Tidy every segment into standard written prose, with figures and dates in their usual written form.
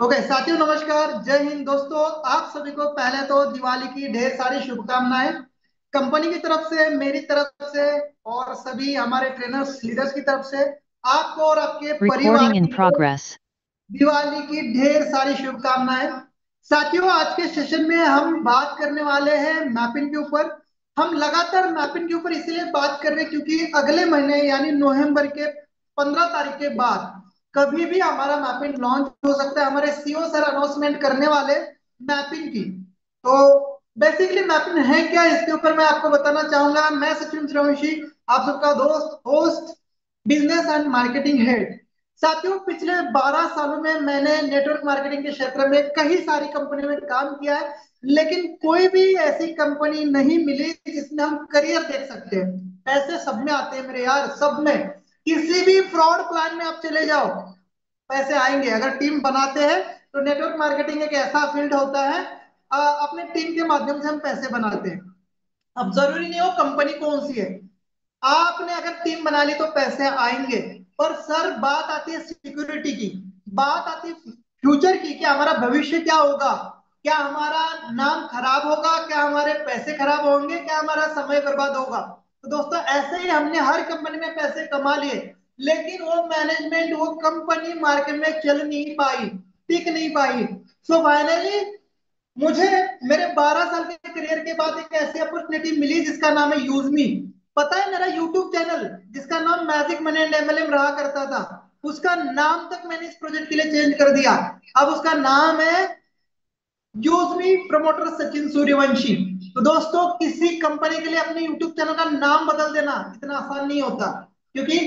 Okay साथियों, नमस्कार, जय हिंद दोस्तों। आप सभी को पहले तो दिवाली की ढेर सारी शुभकामनाएं। कंपनी की तरफ से, मेरी तरफ से और सभी हमारे ट्रेनर्स लीडर्स की तरफ से आपको और आपके परिवार Recording in को progress. दिवाली की ढेर सारी शुभकामनाएं। साथियों, आज के सेशन में हम बात करने वाले हैं मैपिंग के ऊपर। हम लगातार मैपिंग के ऊपर इसलिए बात कर रहे हैं क्योंकि अगले महीने यानी नवंबर के 15 तारीख के बाद कभी भी हमारा मैपिंग लॉन्च हो सकता है। हमारे सीईओ सर अनाउंसमेंट करने वाले मैपिंग की। तो बेसिकली मैपिंग है क्या, इसके ऊपर मैं आपको बताना चाहूंगा। मैं सचिन सूर्यवंशी, आप सबका दोस्त, host, business and marketing head. साथियों, पिछले 12 सालों में मैंने नेटवर्क मार्केटिंग के क्षेत्र में कई सारी कंपनियों में काम किया है, लेकिन कोई भी ऐसी कंपनी नहीं मिली जिसमें हम करियर देख सकते हैं। पैसे सब में आते हैं मेरे यार, सब में। किसी भी फ्रॉड प्लान में आप चले जाओ, पैसे आएंगे अगर टीम बनाते हैं। तो नेटवर्क मार्केटिंग एक ऐसा फील्ड होता है, अपने टीम के माध्यम से हम पैसे बनाते हैं। अब जरूरी नहीं हो कंपनी कौन सी है, आपने अगर टीम बना ली तो पैसे आएंगे। पर सर, बात आती है सिक्योरिटी की, बात आती है फ्यूचर की, कि हमारा भविष्य क्या होगा। क्या हमारा नाम खराब होगा, क्या हमारे पैसे खराब होंगे, क्या हमारा समय बर्बाद होगा। तो दोस्तों, ऐसे ही हमने हर कंपनी में पैसे कमा लिए, लेकिन वो मैनेजमेंट, वो कंपनी मार्केट में चल नहीं पाई, टिक नहीं पाई। सो फाइनली मुझे मेरे 12 साल के करियर के बाद एक ऐसी अपॉर्चुनिटी मिली जिसका नाम है यूजमी। पता है, मेरा यूट्यूब चैनल जिसका नाम मैजिक मनी एंड एमएलएम रहा करता था, उसका नाम तक मैंने इस प्रोजेक्ट के लिए चेंज कर दिया। अब उसका नाम है यूजमी प्रमोटर सचिन सूर्यवंशी। तो दोस्तों, किसी कंपनी के लिए अपने यूट्यूब चैनल का नाम बदल देना इतना आसान नहीं होता, क्योंकि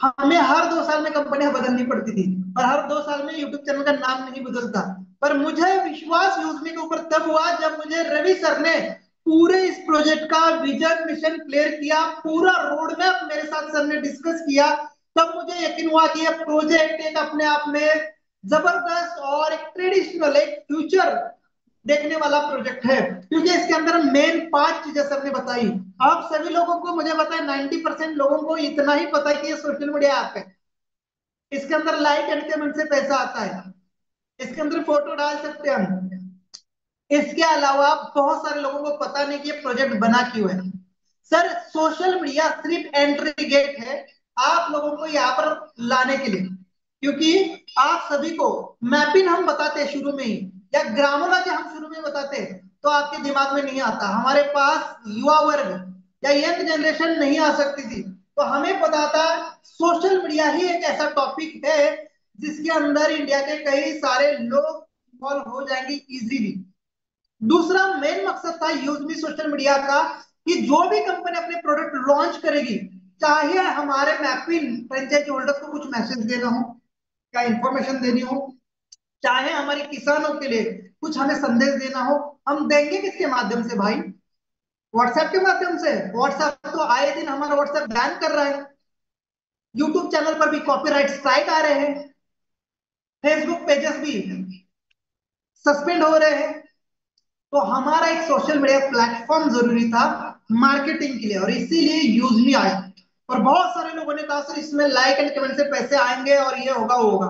हमें हर 2 साल में कंपनियां बदलनी पड़ती थी और हर 2 साल में यूट्यूब चैनल का नाम नहीं बदलता। पर मुझे विश्वास यूजमी के ऊपर तब हुआ जब मुझे रवि सर ने पूरे इस प्रोजेक्ट का विजन मिशन क्लियर किया, पूरा रोड मैप मेरे साथ सर ने डिस्कस किया। तब मुझे यकीन हुआ कि यह प्रोजेक्ट एक अपने आप में जबरदस्त और एक ट्रेडिशनल, एक फ्यूचर देखने वाला प्रोजेक्ट है, क्योंकि इसके अंदर मेन 5 चीजें सर ने बताई। आप सभी लोगों को, मुझे पता है 90% लोगों को इतना ही पता है कि ये सोशल मीडिया ऐप है। इसके अंदर लाइक एंड कमेंट से पैसा आता है, इसके अंदर फोटो डाल सकते हैं हम। इसके अलावा बहुत सारे लोगों को पता नहीं कि ये प्रोजेक्ट बना क्यों है। सर, सोशल मीडिया सिर्फ एंट्री गेट है आप लोगों को यहाँ पर लाने के लिए, क्योंकि आप सभी को मैपिंग हम बताते हैं शुरू में ही, या ग्रामोलॉजी हम शुरू में बताते हैं, तो आपके दिमाग में नहीं आता। हमारे पास युवा वर्ग या यंग जनरेशन नहीं आ सकती थी, तो हमें पता था सोशल मीडिया ही एक ऐसा टॉपिक है जिसके अंदर इंडिया के कई सारे लोग इन्वॉल्व हो जाएंगे इजीली। दूसरा मेन मकसद था यूज मी सोशल मीडिया का, कि जो भी कंपनी अपने प्रोडक्ट लॉन्च करेगी, चाहे हमारे मैपिंग फ्रेंचाइजी होल्डर्स को कुछ मैसेज देना हो, क्या इंफॉर्मेशन देनी हो, चाहे हमारे किसानों के लिए कुछ हमें संदेश देना हो, हम देंगे किसके माध्यम से भाई? व्हाट्सएप के माध्यम से। व्हाट्सएप तो आए दिन हमारा व्हाट्सएप बैन कर रहा है, यूट्यूब चैनल पर भी कॉपीराइट स्ट्राइक आ रहे हैं, फेसबुक पेजेस भी सस्पेंड हो रहे हैं। तो हमारा एक सोशल मीडिया प्लेटफॉर्म जरूरी था मार्केटिंग के लिए, और इसीलिए यूजमी आया। और बहुत सारे लोगों ने कहा सर इसमें लाइक एंड कमेंट से पैसे आएंगे और ये होगा वो होगा।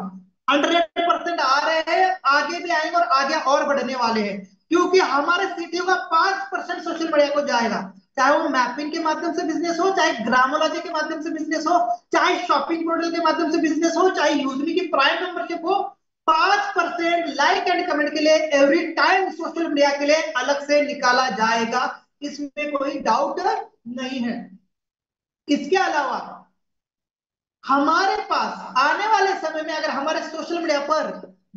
100% आ रहे हैं, आगे भी आएंगे और आगे और बढ़ने वाले हैं, क्योंकि हमारे सीटीओ का 5% सोशल मीडिया को जाएगा। चाहे वो मैपिंग के माध्यम से बिजनेस हो, चाहे ग्रामोलॉजी के माध्यम से बिजनेस हो, चाहे शॉपिंग पोर्टल के माध्यम से बिजनेस हो, चाहे यूजमी की प्राइम मेंबरशिप हो, 5% लाइक एंड कमेंट के लिए एवरी टाइम सोशल मीडिया के लिए अलग से निकाला जाएगा, इसमें कोई डाउट नहीं है। इसके अलावा हमारे पास आने वाले समय में अगर हमारे सोशल मीडिया पर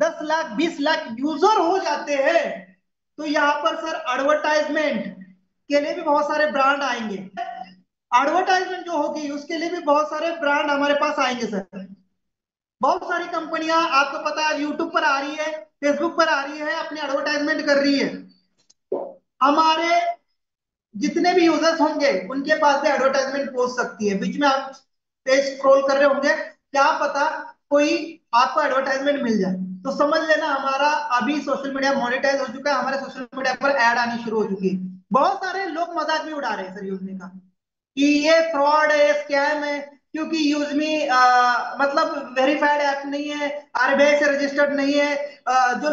10 लाख 20 लाख यूजर हो जाते हैं, तो यहाँ पर सर एडवर्टाइजमेंट के लिए भी बहुत सारे ब्रांड आएंगे। एडवर्टाइजमेंट जो होगी उसके लिए भी बहुत सारे ब्रांड हमारे पास आएंगे सर। बहुत सारी कंपनियां, आपको पता है, यूट्यूब पर आ रही है, फेसबुक पर आ रही है, अपनी एडवर्टाइजमेंट कर रही है। हमारे जितने भी यूजर्स होंगे उनके पास भी एडवर्टाइजमेंट पहुंच सकती है। बीच में आप पेज स्क्रॉल कर रहे होंगे, क्या पता कोई आपको एडवर्टाइजमेंट मिल जाए, तो समझ लेना हमारा अभी सोशल मीडिया मोनेटाइज हो चुका है, हमारे सोशल मीडिया पर ऐड आनी शुरू हो चुकी है। बहुत सारे लोग मजाक भी उड़ा रहे हैं सर यूजने का, कि ये फ्रॉड है, स्कैम है। क्योंकि यूजमी मतलब वेरीफाइड ऐप नहीं है, आरबीआई से रजिस्टर्ड नहीं है, जो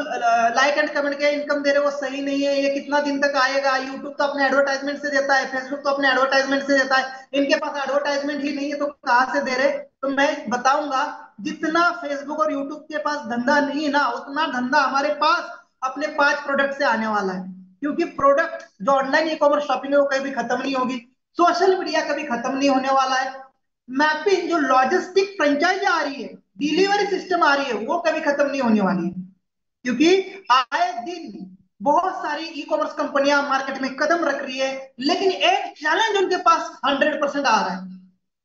लाइक एंड कमेंट के इनकम दे रहे वो सही नहीं है, ये कितना दिन तक आएगा, यूट्यूब तो अपने एडवर्टाइजमेंट से देता है, फेसबुक तो अपने एडवर्टाइजमेंट से देता है, इनके पास एडवर्टाइजमेंट ही नहीं है तो कहाँ से दे रहे। तो मैं बताऊंगा, जितना फेसबुक और यूट्यूब के पास धंधा नहीं है ना, उतना धंधा हमारे पास अपने 5 प्रोडक्ट से आने वाला है। क्योंकि प्रोडक्ट जो ऑनलाइन ई कॉमर्स शॉपिंग है वो कभी खत्म नहीं होगी, सोशल मीडिया कभी खत्म नहीं होने वाला है, मैपिंग जो लॉजिस्टिक फ्रेंचाइज आ रही है, डिलीवरी सिस्टम आ रही है, वो कभी खत्म नहीं होने वाली है। क्योंकि आए दिन बहुत सारी ई कॉमर्स कंपनियां मार्केट में कदम रख रही है, लेकिन एक चैलेंज उनके पास 100% आ रहा है,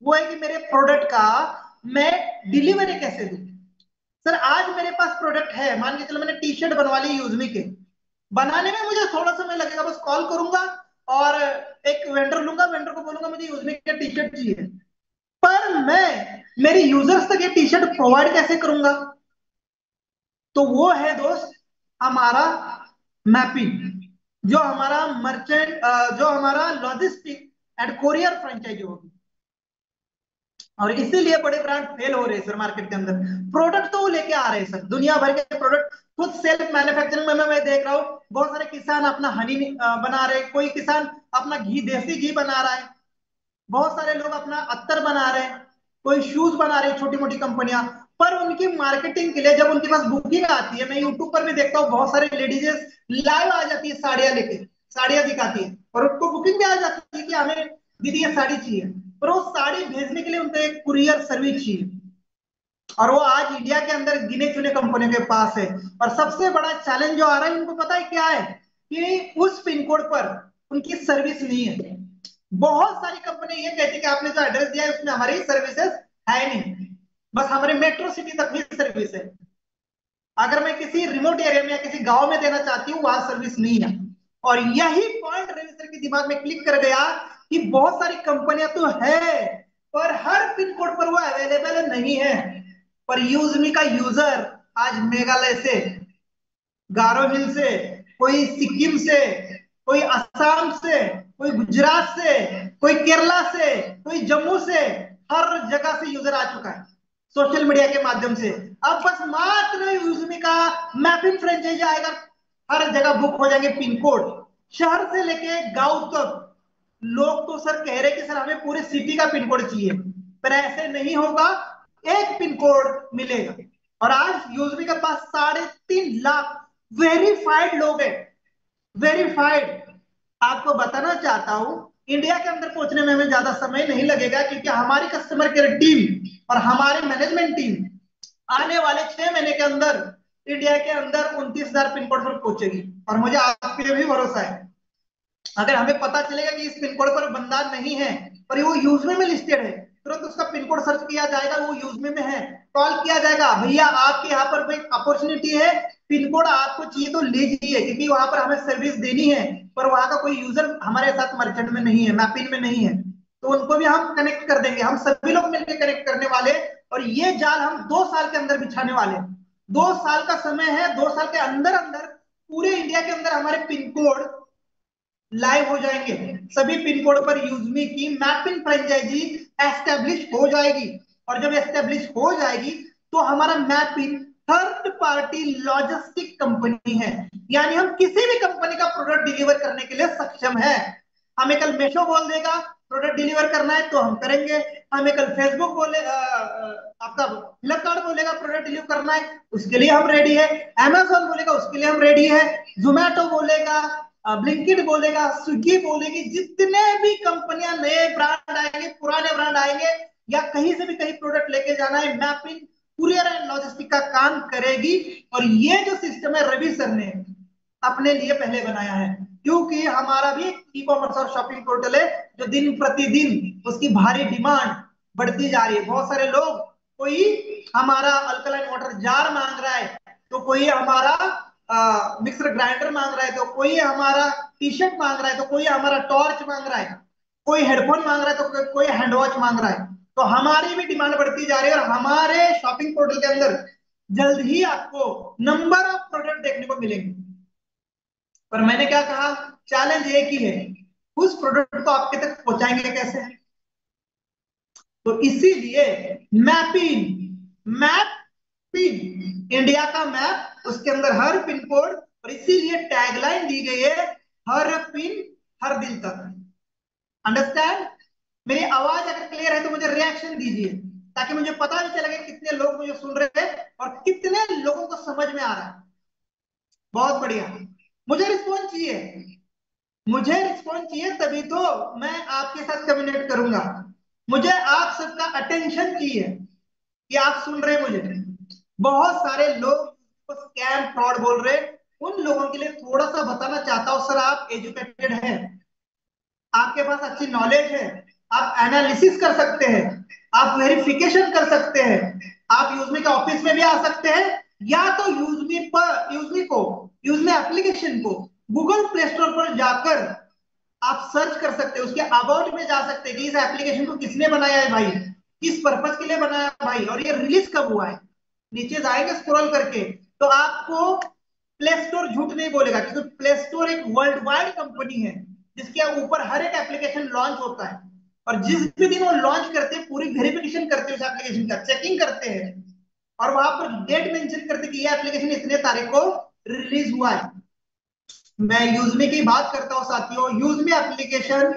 वो है कि मेरे प्रोडक्ट का मैं डिलीवरी कैसे दूं। सर आज मेरे पास प्रोडक्ट है, मान के चलो मैंने टी शर्ट बनवा ली यूजमी के, बनाने में मुझे थोड़ा समय लगेगा, बस कॉल करूंगा और एक वेंडर लूंगा, वेंडर को बोलूंगा मुझे यूजमी के टी शर्ट चाहिए, पर मैं मेरे यूजर्स तक ये टी शर्ट प्रोवाइड कैसे करूंगा। तो वो है दोस्त हमारा मैपिंग, जो हमारा मर्चेंट, जो हमारा लॉजिस्टिक एंड कोरियर फ्रेंचाइजी होगी। और इसीलिए बड़े ब्रांड फेल हो रहे हैं सर मार्केट के अंदर। प्रोडक्ट तो वो लेके आ रहे हैं सर, दुनिया भर के प्रोडक्ट खुद सेल्फ मैन्युफैक्चरिंग में मैं देख रहा हूँ, बहुत सारे किसान अपना हनी बना रहे हैं, कोई किसान अपना घी देसी घी बना रहा है, बहुत सारे लोग अपना अत्तर बना रहे हैं, कोई शूज बना रहे हैं, छोटी मोटी कंपनियां। पर उनकी मार्केटिंग के लिए जब उनके पास बुकिंग आती है, मैं यूट्यूब पर भी देखता हूँ बहुत सारे लेडीजेस लाइव आ जाती है साड़ियां लेके, साड़ियां दिखाती है और उनको बुकिंग भी आ जाती है कि हमें दीदी ये साड़ी चाहिए, पर वो साड़ी भेजने के लिए उनको एक कुरियर सर्विस चाहिए, और वो आज इंडिया के अंदर गिने चुने कंपनियों के पास है। और सबसे बड़ा चैलेंज जो आ रहा है उनको पता है क्या है, कि उस पिन कोड पर उनकी सर्विस नहीं है। बहुत सारी कंपनी ये कहती है कि आपने जो एड्रेस दिया है उसमें हमारी सर्विसेज है नहीं, बस हमारे मेट्रो सिटी तक ही सर्विस है, अगर मैं किसी रिमोट एरिया में या किसी गांव में देना चाहती हूँ वहां सर्विस नहीं है। और यही पॉइंट रवि सर के दिमाग में क्लिक कर गया कि बहुत सारी कंपनियां तो है, पर हर पिन कोड पर वो अवेलेबल नहीं है। पर यूजमी का यूजर आज मेघालय से, गारो हिल से, कोई सिक्किम से, कोई असम से, कोई गुजरात से, कोई केरला से, कोई जम्मू से, हर जगह से यूजर आ चुका है सोशल मीडिया के माध्यम से। अब बस मात्र यूजमी का मैपिंग फ्रेंचाइजी आएगा, हर जगह बुक हो जाएंगे पिन कोड, शहर से लेके गांव तक। लोग तो सर कह रहे कि सर हमें पूरे सिटी का पिन कोड चाहिए, पर ऐसे नहीं होगा, एक पिन कोड मिलेगा। और आज यूजमी के पास 3.5 लाख वेरीफाइड लोग हैं, वेरीफाइड। आपको बताना चाहता हूं, इंडिया के अंदर पहुंचने में हमें ज्यादा समय नहीं लगेगा, क्योंकि हमारी कस्टमर केयर टीम और हमारी मैनेजमेंट टीम आने वाले 6 महीने के अंदर इंडिया के अंदर 29,000 पिन कोड पर पहुंचेगी। और मुझे आपके लिए भी भरोसा है, अगर हमें पता चलेगा कि इस पिन कोड पर बंदा नहीं है पर वो यूजमे में लिस्टेड है, तुरंत उसका पिन कोड सर्च किया जाएगा, वो यूजमे में है, कॉल किया जाएगा, भैया आपके यहाँ पर एक अपॉर्चुनिटी है, पिन कोड आपको चाहिए तो लीजिए, क्योंकि वहां पर हमें सर्विस देनी है, पर वहां का कोई यूजर हमारे साथ मर्चेंट में नहीं है, मैपिंग में नहीं है, तो उनको भी हम कनेक्ट कर देंगे, हम सभी लोग मिलकर कनेक्ट करने वाले। और ये जाल हम 2 साल के अंदर बिछाने वाले, 2 साल का समय है, 2 साल के अंदर अंदर पूरे इंडिया के अंदर हमारे पिन कोड लाइव हो जाएंगे, सभी पिन कोड पर यूजमी की मैपिंग फ्रेंचाइजी एस्टेब्लिश हो जाएगी। और जब एस्टेब्लिश हो जाएगी तो हमारा mapping third party logistic company है, यानी हम किसी भी कंपनी का प्रोडक्ट डिलीवर करने के लिए सक्षम है। हमें कल मेशो बोल देगा प्रोडक्ट डिलीवर करना है तो हम करेंगे, हमें कल फेसबुक बोले आपका फ्लिपकार्ट बोलेगा प्रोडक्ट डिलीवर करना है उसके लिए हम रेडी है, अमेजोन बोलेगा उसके लिए हम रेडी है, जोमेटो बोलेगा, ब्लिंकिट बोलेगा, स्विगी बोलेगी, जितने भी कंपनियां नए ब्रांड आएंगे, पुराने ब्रांड आएंगे, या कहीं से भी कहीं प्रोडक्ट लेके जाना है, मैपिंग कुरियर एंड लॉजिस्टिक का काम करेगी। और ये जो सिस्टम है रवि सर ने अपने लिए पहले बनाया है, क्योंकि हमारा भी ई कॉमर्स और शॉपिंग पोर्टल है जो दिन प्रतिदिन उसकी भारी डिमांड बढ़ती जा रही है। बहुत सारे लोग, कोई हमारा अल्कलाइन वाटर जार मांग रहा है, तो कोई हमारा मिक्सर ग्राइंडर मांग रहा है, तो कोई हमारा टी शर्ट मांग रहा है, तो कोई हमारा टॉर्च मांग रहा है, कोई हेडफोन मांग रहा है, तो कोई हैंड वॉच मांग रहा है। तो हमारी भी डिमांड बढ़ती जा रही है, और हमारे शॉपिंग पोर्टल के अंदर जल्द ही आपको नंबर ऑफ प्रोडक्ट देखने को मिलेंगे। पर मैंने क्या कहा, चैलेंज एक ही है, उस प्रोडक्ट को आपके तक पहुंचाएंगे कैसे। तो इसीलिए मैप पिन, इंडिया का मैप, उसके अंदर हर पिन कोड, और इसीलिए टैगलाइन दी गई है, हर पिन हर दिल तक। अंडरस्टैंड? मेरी आवाज अगर क्लियर है तो मुझे रिएक्शन दीजिए, ताकि मुझे पता भी चलेगा कितने लोग मुझे सुन रहे हैं और कितने लोगों को समझ में आ रहा है। बहुत बढ़िया। मुझे रिस्पॉन्स चाहिए, मुझे रिस्पॉन्स चाहिए, तभी तो मैं आपके साथ कम्युनिकेट करूंगा। मुझे आप सबका अटेंशन चाहिए कि आप सुन रहे हैं मुझे। बहुत सारे लोग को स्कैम फ्रॉड बोल रहे हैं, उन लोगों के लिए थोड़ा सा बताना चाहता हूं। सर आप एजुकेटेड हैं, आपके पास अच्छी नॉलेज है, आप एनालिसिस कर सकते हैं, आप वेरिफिकेशन कर सकते हैं, आप यूजमी के ऑफिस में भी आ सकते हैं, या तो यूजमी एप्लीकेशन को गूगल प्ले स्टोर पर जाकर आप सर्च कर सकते हैं, उसके अबाउट में जा सकते हैं कि इस एप्लीकेशन को किसने बनाया है भाई, किस पर्पज के लिए बनाया है भाई, और ये रिलीज कब हुआ है। नीचे जाएंगे स्क्रॉल करके तो आपको प्ले स्टोर झूठ नहीं बोलेगा, क्योंकि प्ले स्टोर एक वर्ल्ड वाइड कंपनी है जिसके ऊपर हर एक एप्लीकेशन लॉन्च होता है, और जिस भी दिन वो लॉन्च करते हैं पूरी वेरिफिकेशन करते हैं, उस एप्लीकेशन का चेकिंग करते हैं, और वहां पर डेट मेंशन करते हैं कि ये एप्लीकेशन इतने तारीख को रिलीज हुआ है। मैं यूजमी की बात करता हूं साथियों, यूजमी एप्लीकेशन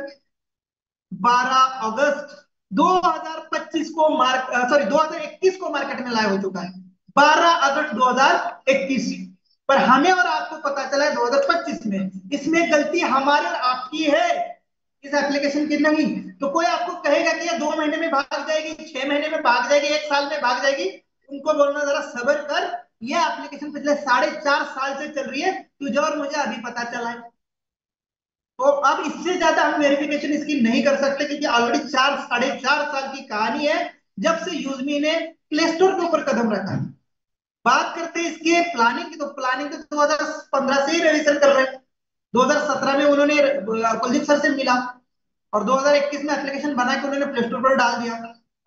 12 अगस्त 2025 को मार्क सॉरी 2021 को मार्केट में लाया हो चुका है। 12 अगस्त 2021, पर हमें और आपको पता चला है 2025 में। इसमें गलती हमारी और आपकी है, इस एप्लीकेशन की नहीं। तो कोई आपको कहेगा कि ये 2 महीने में भाग जाएगी, 6 महीने में भाग जाएगी, 1 साल में भाग जाएगी, उनको बोलना जरा सब्र कर, ये एप्लीकेशन पिछले 4.5 साल से चल रही है, तुझे और मुझे अभी पता चला है। तो अब इससे ज्यादा हम वेरिफिकेशन इसकी नहीं कर सकते, क्योंकि ऑलरेडी 4 साढ़े 4 साल की कहानी है जब से यूजमी ने प्ले स्टोर के ऊपर कदम रखा है। बात करते हैं इसके प्लानिंग की, तो प्लानिंग तो 2015 से ही रविशंकर कर रहे हैं। 2017 में उन्होंने कुलदीप सर से मिला, और 2021 में एप्लीकेशन बना के उन्होंने प्ले स्टोर पर डाल दिया।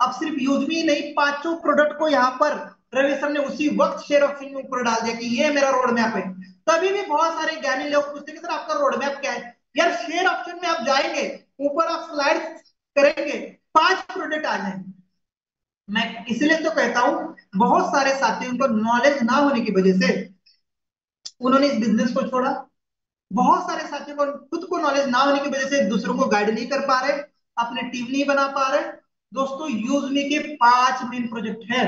अब सिर्फ यूजमी नहीं, पांचों प्रोडक्ट को यहाँ पर रवि सर ने उसी वक्त शेयर ऑप्शन में ऊपर डाल दिया कि ये मेरा रोड मैप है। तभी भी बहुत सारे ज्ञानी लोग पूछते हैं कि सर आपका रोड मैप क्या है। यार शेयर ऑप्शन में आप जाएंगे, ऊपर आप स्लाइड करेंगे, 5 प्रोडक्ट आ जाएंगे। मैं इसलिए तो कहता हूं, बहुत सारे साथियों को नॉलेज ना होने की वजह से उन्होंने इस बिजनेस को छोड़ा। बहुत सारे साथियों को खुद को नॉलेज ना होने की वजह से दूसरों को गाइड नहीं कर पा रहे, अपने टीम नहीं बना पा रहे। दोस्तों यूजमी के 5 मेन प्रोजेक्ट है।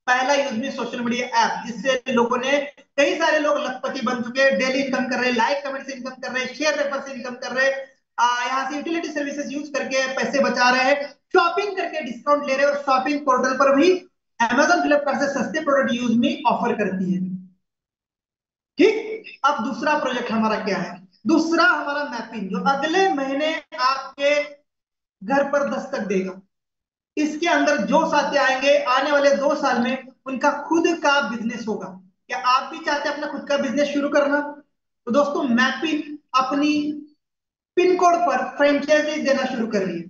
पहला यूजमी सोशल मीडिया ऐप, जिससे लोगों ने, कई सारे लोग लखपति बन चुके हैं, डेली इनकम कर रहे हैं, लाइक कमेंट से इनकम कर रहे हैं, शेयर रेफर से इनकम कर रहे हैं, यहाँ से यूटिलिटी सर्विसेज यूज करके पैसे बचा रहे हैं, शॉपिंग करके डिस्काउंट ले रहे हैं, और शॉपिंग पोर्टल पर भी अमेजन फ्लिपकार्ट से सस्ते प्रोडक्ट यूजमी ऑफर करती है। ठीक, अब दूसरा प्रोजेक्ट हमारा क्या है? दूसरा हमारा मैपिंग, जो अगले महीने आपके घर पर दस्तक देगा। इसके अंदर जो साथी आएंगे आने वाले 2 साल में, उनका खुद का बिजनेस होगा। क्या आप भी चाहते हैं अपना खुद का बिजनेस शुरू करना? तो दोस्तों मैपिंग अपनी पिन कोड पर फ्रेंचाइजी देना शुरू कर रही है।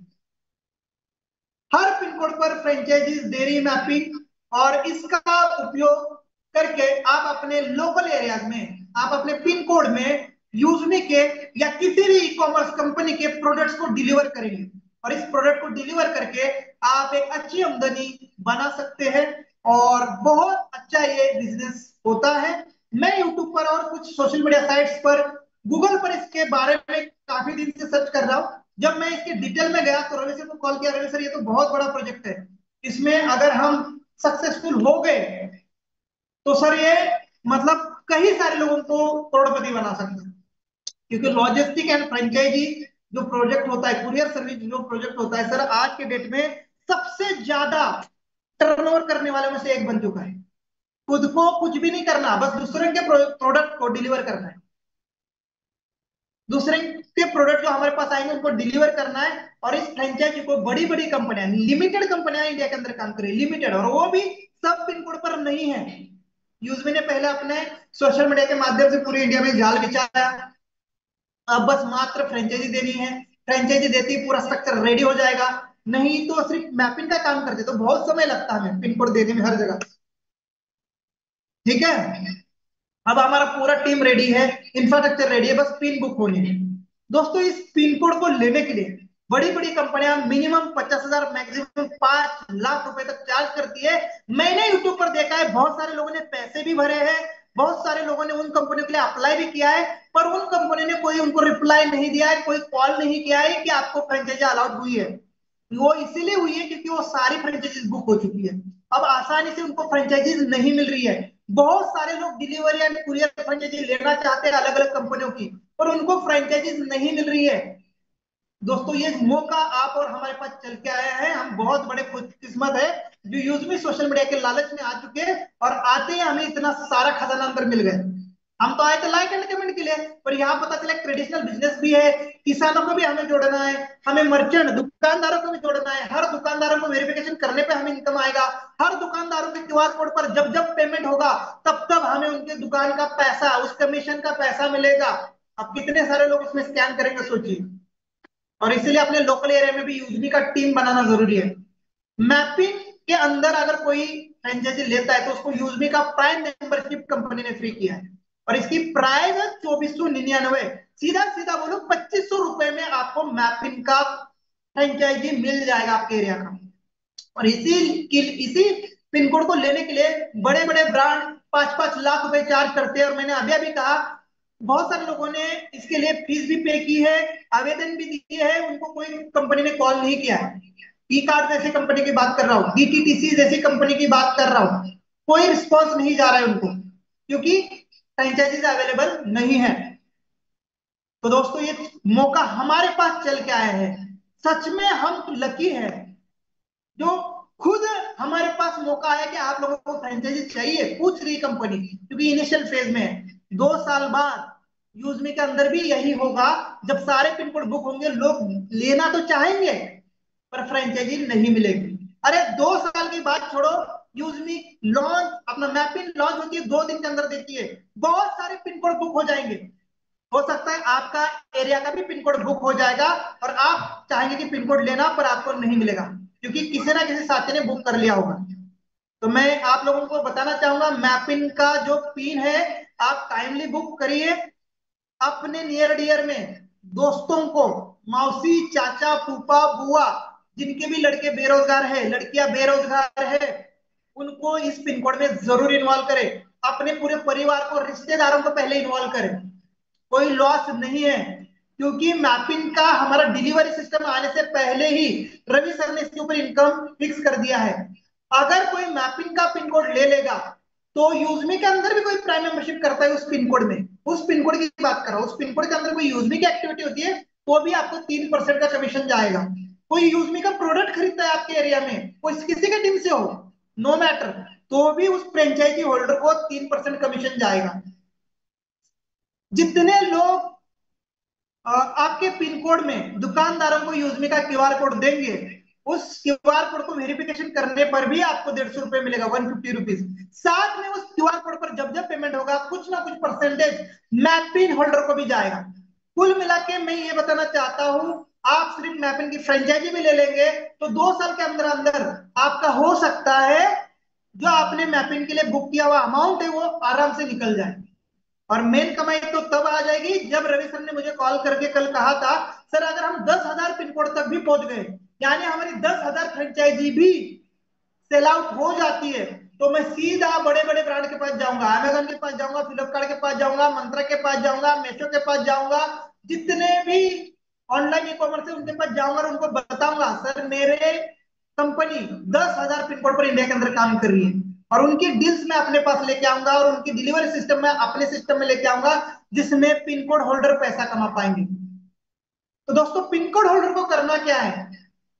हर पिन कोड पर फ्रेंचाइजीज दे रही मैपिंग, और इसका उपयोग करके आप अपने लोकल एरियाज में, आप अपने पिन कोड में यूजमी के या किसी भी ई कॉमर्स कंपनी के प्रोडक्ट्स को डिलीवर करेंगे, और इस प्रोडक्ट को डिलीवर करके आप एक अच्छी आमदनी बना सकते हैं, और बहुत अच्छा ये बिजनेस होता है। मैं यूट्यूब पर और कुछ सोशल मीडिया साइट्स पर, गूगल पर इसके बारे में काफी दिन से सर्च कर रहा हूं। जब मैं इसके डिटेल में गया तो रवि सर को कॉल किया, रवि सर ये तो बहुत बड़ा प्रोजेक्ट है, इसमें अगर हम सक्सेसफुल हो गए तो सर ये मतलब कई सारे लोगों को करोड़पति बना सकते हैं। क्योंकि लॉजिस्टिक एंड फ्रेंचाइजी जो प्रोजेक्ट होता है, कुरियर सर्विस जो प्रोजेक्ट होता है, सर आज के डेट में सबसे ज्यादा टर्नओवर करने वाले में से एक बन चुका है। खुद को कुछ भी नहीं करना, बस दूसरे के प्रोडक्ट को डिलीवर करना है। दूसरे के प्रोडक्ट जो हमारे पास आएंगे उनको डिलीवर करना है, और इस फ्रेंचाइजी को बड़ी बड़ी कंपनियां, लिमिटेड कंपनियां इंडिया के अंदर काम कर रही है, लिमिटेड, और वो भी सब पिन कोड पर नहीं है। यूजमी ने पहले अपने सोशल मीडिया के माध्यम से पूरी इंडिया में जाल बिछाया, अब बस मात्र फ्रेंचाइजी देनी है। फ्रेंचाइजी देती पूरा स्ट्रक्चर रेडी हो जाएगा। नहीं तो सिर्फ मैपिंग का काम करते तो बहुत समय लगता है हमें पिन कोड देने में हर जगह। ठीक है, अब हमारा पूरा टीम रेडी है, इंफ्रास्ट्रक्चर रेडी है, बस पिन बुक होनी है। दोस्तों इस पिन कोड को लेने के लिए बड़ी बड़ी कंपनियां मिनिमम 50,000 मैक्सिमम 5 लाख रुपए तक चार्ज करती है। मैंने यूट्यूब पर देखा है, बहुत सारे लोगों ने पैसे भी भरे हैं, बहुत सारे लोगों ने उन कंपनियों के लिए अप्लाई भी किया है, पर उन कंपनियों ने कोई उनको रिप्लाई नहीं दिया है, कोई कॉल नहीं किया है कि आपको फ्रेंचाइजी अलाउड हुई है। वो इसीलिए हुई है क्योंकि वो सारी फ्रेंचाइजीज बुक हो चुकी है। अब आसानी से उनको फ्रेंचाइजीज नहीं मिल रही है। बहुत सारे लोग डिलीवरी एंड कुरियर फ्रेंचाइजी लेना चाहते हैं अलग अलग कंपनियों की, पर उनको फ्रेंचाइजीज नहीं मिल रही है। दोस्तों ये मौका आप और हमारे पास चल के आया है, हम बहुत बड़े खुशकिस्मत है जो यूज में सोशल मीडिया के लालच में आ चुके हैं, और आते ही हमें इतना सारा खजाना अंदर मिल गया। हम तो आए थे लाइक एंड कमेंट के लिए, पर यहाँ पता चला ट्रेडिशनल बिजनेस भी है, किसानों को भी हमें जोड़ना है, हमें मर्चेंट दुकानदारों को भी जोड़ना है। हर दुकानदारों को वेरिफिकेशन करने पे हमें इनकम आएगा। हर दुकानदारों के क्यूआर कोड पर जब जब पेमेंट होगा तब तब हमें उनके दुकान का पैसा, उस कमीशन का पैसा मिलेगा। अब कितने सारे लोग उसमें स्कैम करेंगे सोचिए। और इसीलिए अपने लोकल एरिया में भी यूजनी का टीम बनाना जरूरी है। मैपिंग के अंदर अगर कोई फ्रेंचाइजी लेता है तो उसको यूजनी का प्राइम मेंबरशिप कंपनी ने फ्री किया है, और इसकी प्राइस है 2499। सीधा सीधा बोलो 2500 रुपए में आपको मैपिंग का फ्रेंचाइजी मिल जाएगा आपके एरिया का। और इसी पिन कोड को लेने के लिए बड़े बड़े ब्रांड 5-5 लाख रुपए चार्ज करते हैं। और मैंने अभी अभी कहा, बहुत सारे लोगों ने इसके लिए फीस भी पे की है, आवेदन भी दिए है, उनको कोई कंपनी ने कॉल नहीं किया है। ई कार्ड जैसी कंपनी की बात कर रहा हूँ, डीटीटीसी जैसी कंपनी की बात कर रहा हूँ, कोई रिस्पॉन्स नहीं जा रहा है उनको, क्योंकि फ्रेंचाइजीज अवेलेबल नहीं है। तो दोस्तों ये मौका हमारे पास चल के आया है। सच में हम तो लकी है जो खुद हमारे पास मौका है कि आप लोगों को फ्रेंचाइजी चाहिए, पूछ रही कंपनी, क्योंकि इनिशियल फेज में है। 2 साल बाद यूजमी के अंदर भी यही होगा, जब सारे पिन कोड बुक होंगे, लोग लेना तो चाहेंगे पर फ्रेंचाइजी नहीं मिलेगी। अरे 2 साल की बात छोड़ो, यूजमी लॉन्च, अपना मैपिंग लॉन्च होती है 2 दिन के अंदर देती है, बहुत सारे पिन कोड बुक हो जाएंगे। हो सकता है आपका एरिया का भी पिन कोड बुक हो जाएगा और आप चाहेंगे कि पिन कोड लेना, पर आपको नहीं मिलेगा क्योंकि किसी ना किसी साथी ने बुक कर लिया होगा। तो मैं आप लोगों को बताना चाहूंगा, मैपिन का जो पिन है आप टाइमली बुक करिए। अपने नियर डियर में दोस्तों को, मौसी, चाचा, फूफा, बुआ, जिनके भी लड़के बेरोजगार है, लड़कियां बेरोजगार है, उनको इस पिन कोड में जरूर इन्वॉल्व करें। अपने पूरे परिवार को, रिश्तेदारों को पहले इन्वॉल्व करें। कोई लॉस नहीं है, क्योंकि मैपिंग का हमारा डिलीवरी सिस्टम आने से पहले ही रवि सर ने इसके ऊपर इनकम फिक्स कर दिया है। अगर कोई मैपिंग का पिन कोड ले लेगा तो यूजमी के अंदर भी कोई प्राइम मेंबरशिप करता है उस पिन कोड में, उस पिन कोड की बात कर रहा हूं, उस पिन कोड के अंदर कोई यूजमी की एक्टिविटी होती है तो भी आपको 3% का कमीशन जाएगा। कोई यूजमी का प्रोडक्ट खरीदता है आपके एरिया में, कोई किसी के टीम से हो, नो मैटर, तो भी उस फ्रेंचाइजी होल्डर को 3% कमीशन जाएगा। जितने लोग आपके पिन कोड में दुकानदारों को यूजमी का क्यूआर कोड देंगे, उस क्यूआर कोड को वेरिफिकेशन करने पर भी आपको 150 रुपए मिलेगा, 150 रुपीज। साथ में उस क्यूआर कोड पर जब जब पेमेंट होगा कुछ ना कुछ परसेंटेज मैपिन होल्डर को भी जाएगा। कुल मिला के मैं ये बताना चाहता हूं, आप सिर्फ मैपिन की फ्रेंचाइजी भी ले लेंगे तो 2 साल के अंदर अंदर आपका हो सकता है जो आपने मैपिन के लिए बुक किया हुआ अमाउंट है वो आराम से निकल जाए। और मेन कमाई तो तब आ जाएगी जब रवि सर ने मुझे कॉल करके कल कहा था, सर अगर हम 10,000 पिन कोड तक भी पहुंच गए, यानी हमारी 10,000 फ्रेंचाइजी भी सेल आउट हो जाती है, तो मैं सीधा बड़े बड़े ब्रांड के पास जाऊंगा, अमेजन के पास जाऊंगा, फ्लिपकार्ट के पास जाऊंगा, मंत्रा के पास जाऊंगा, मेशो के पास जाऊंगा, जितने भी ऑनलाइन ई कॉमर्स है उनके पास जाऊंगा और उनको बताऊंगा, सर मेरे कंपनी 10,000 पिन कोड पर इंडिया के अंदर काम कर रही है, और उनकी डील्स मैं अपने पास लेके आऊंगा और उनकी डिलीवरी सिस्टम में अपने सिस्टम में लेके आऊंगा, जिसमें पिन कोड होल्डर पैसा कमा पाएंगे। तो दोस्तों पिन कोड होल्डर को करना क्या है,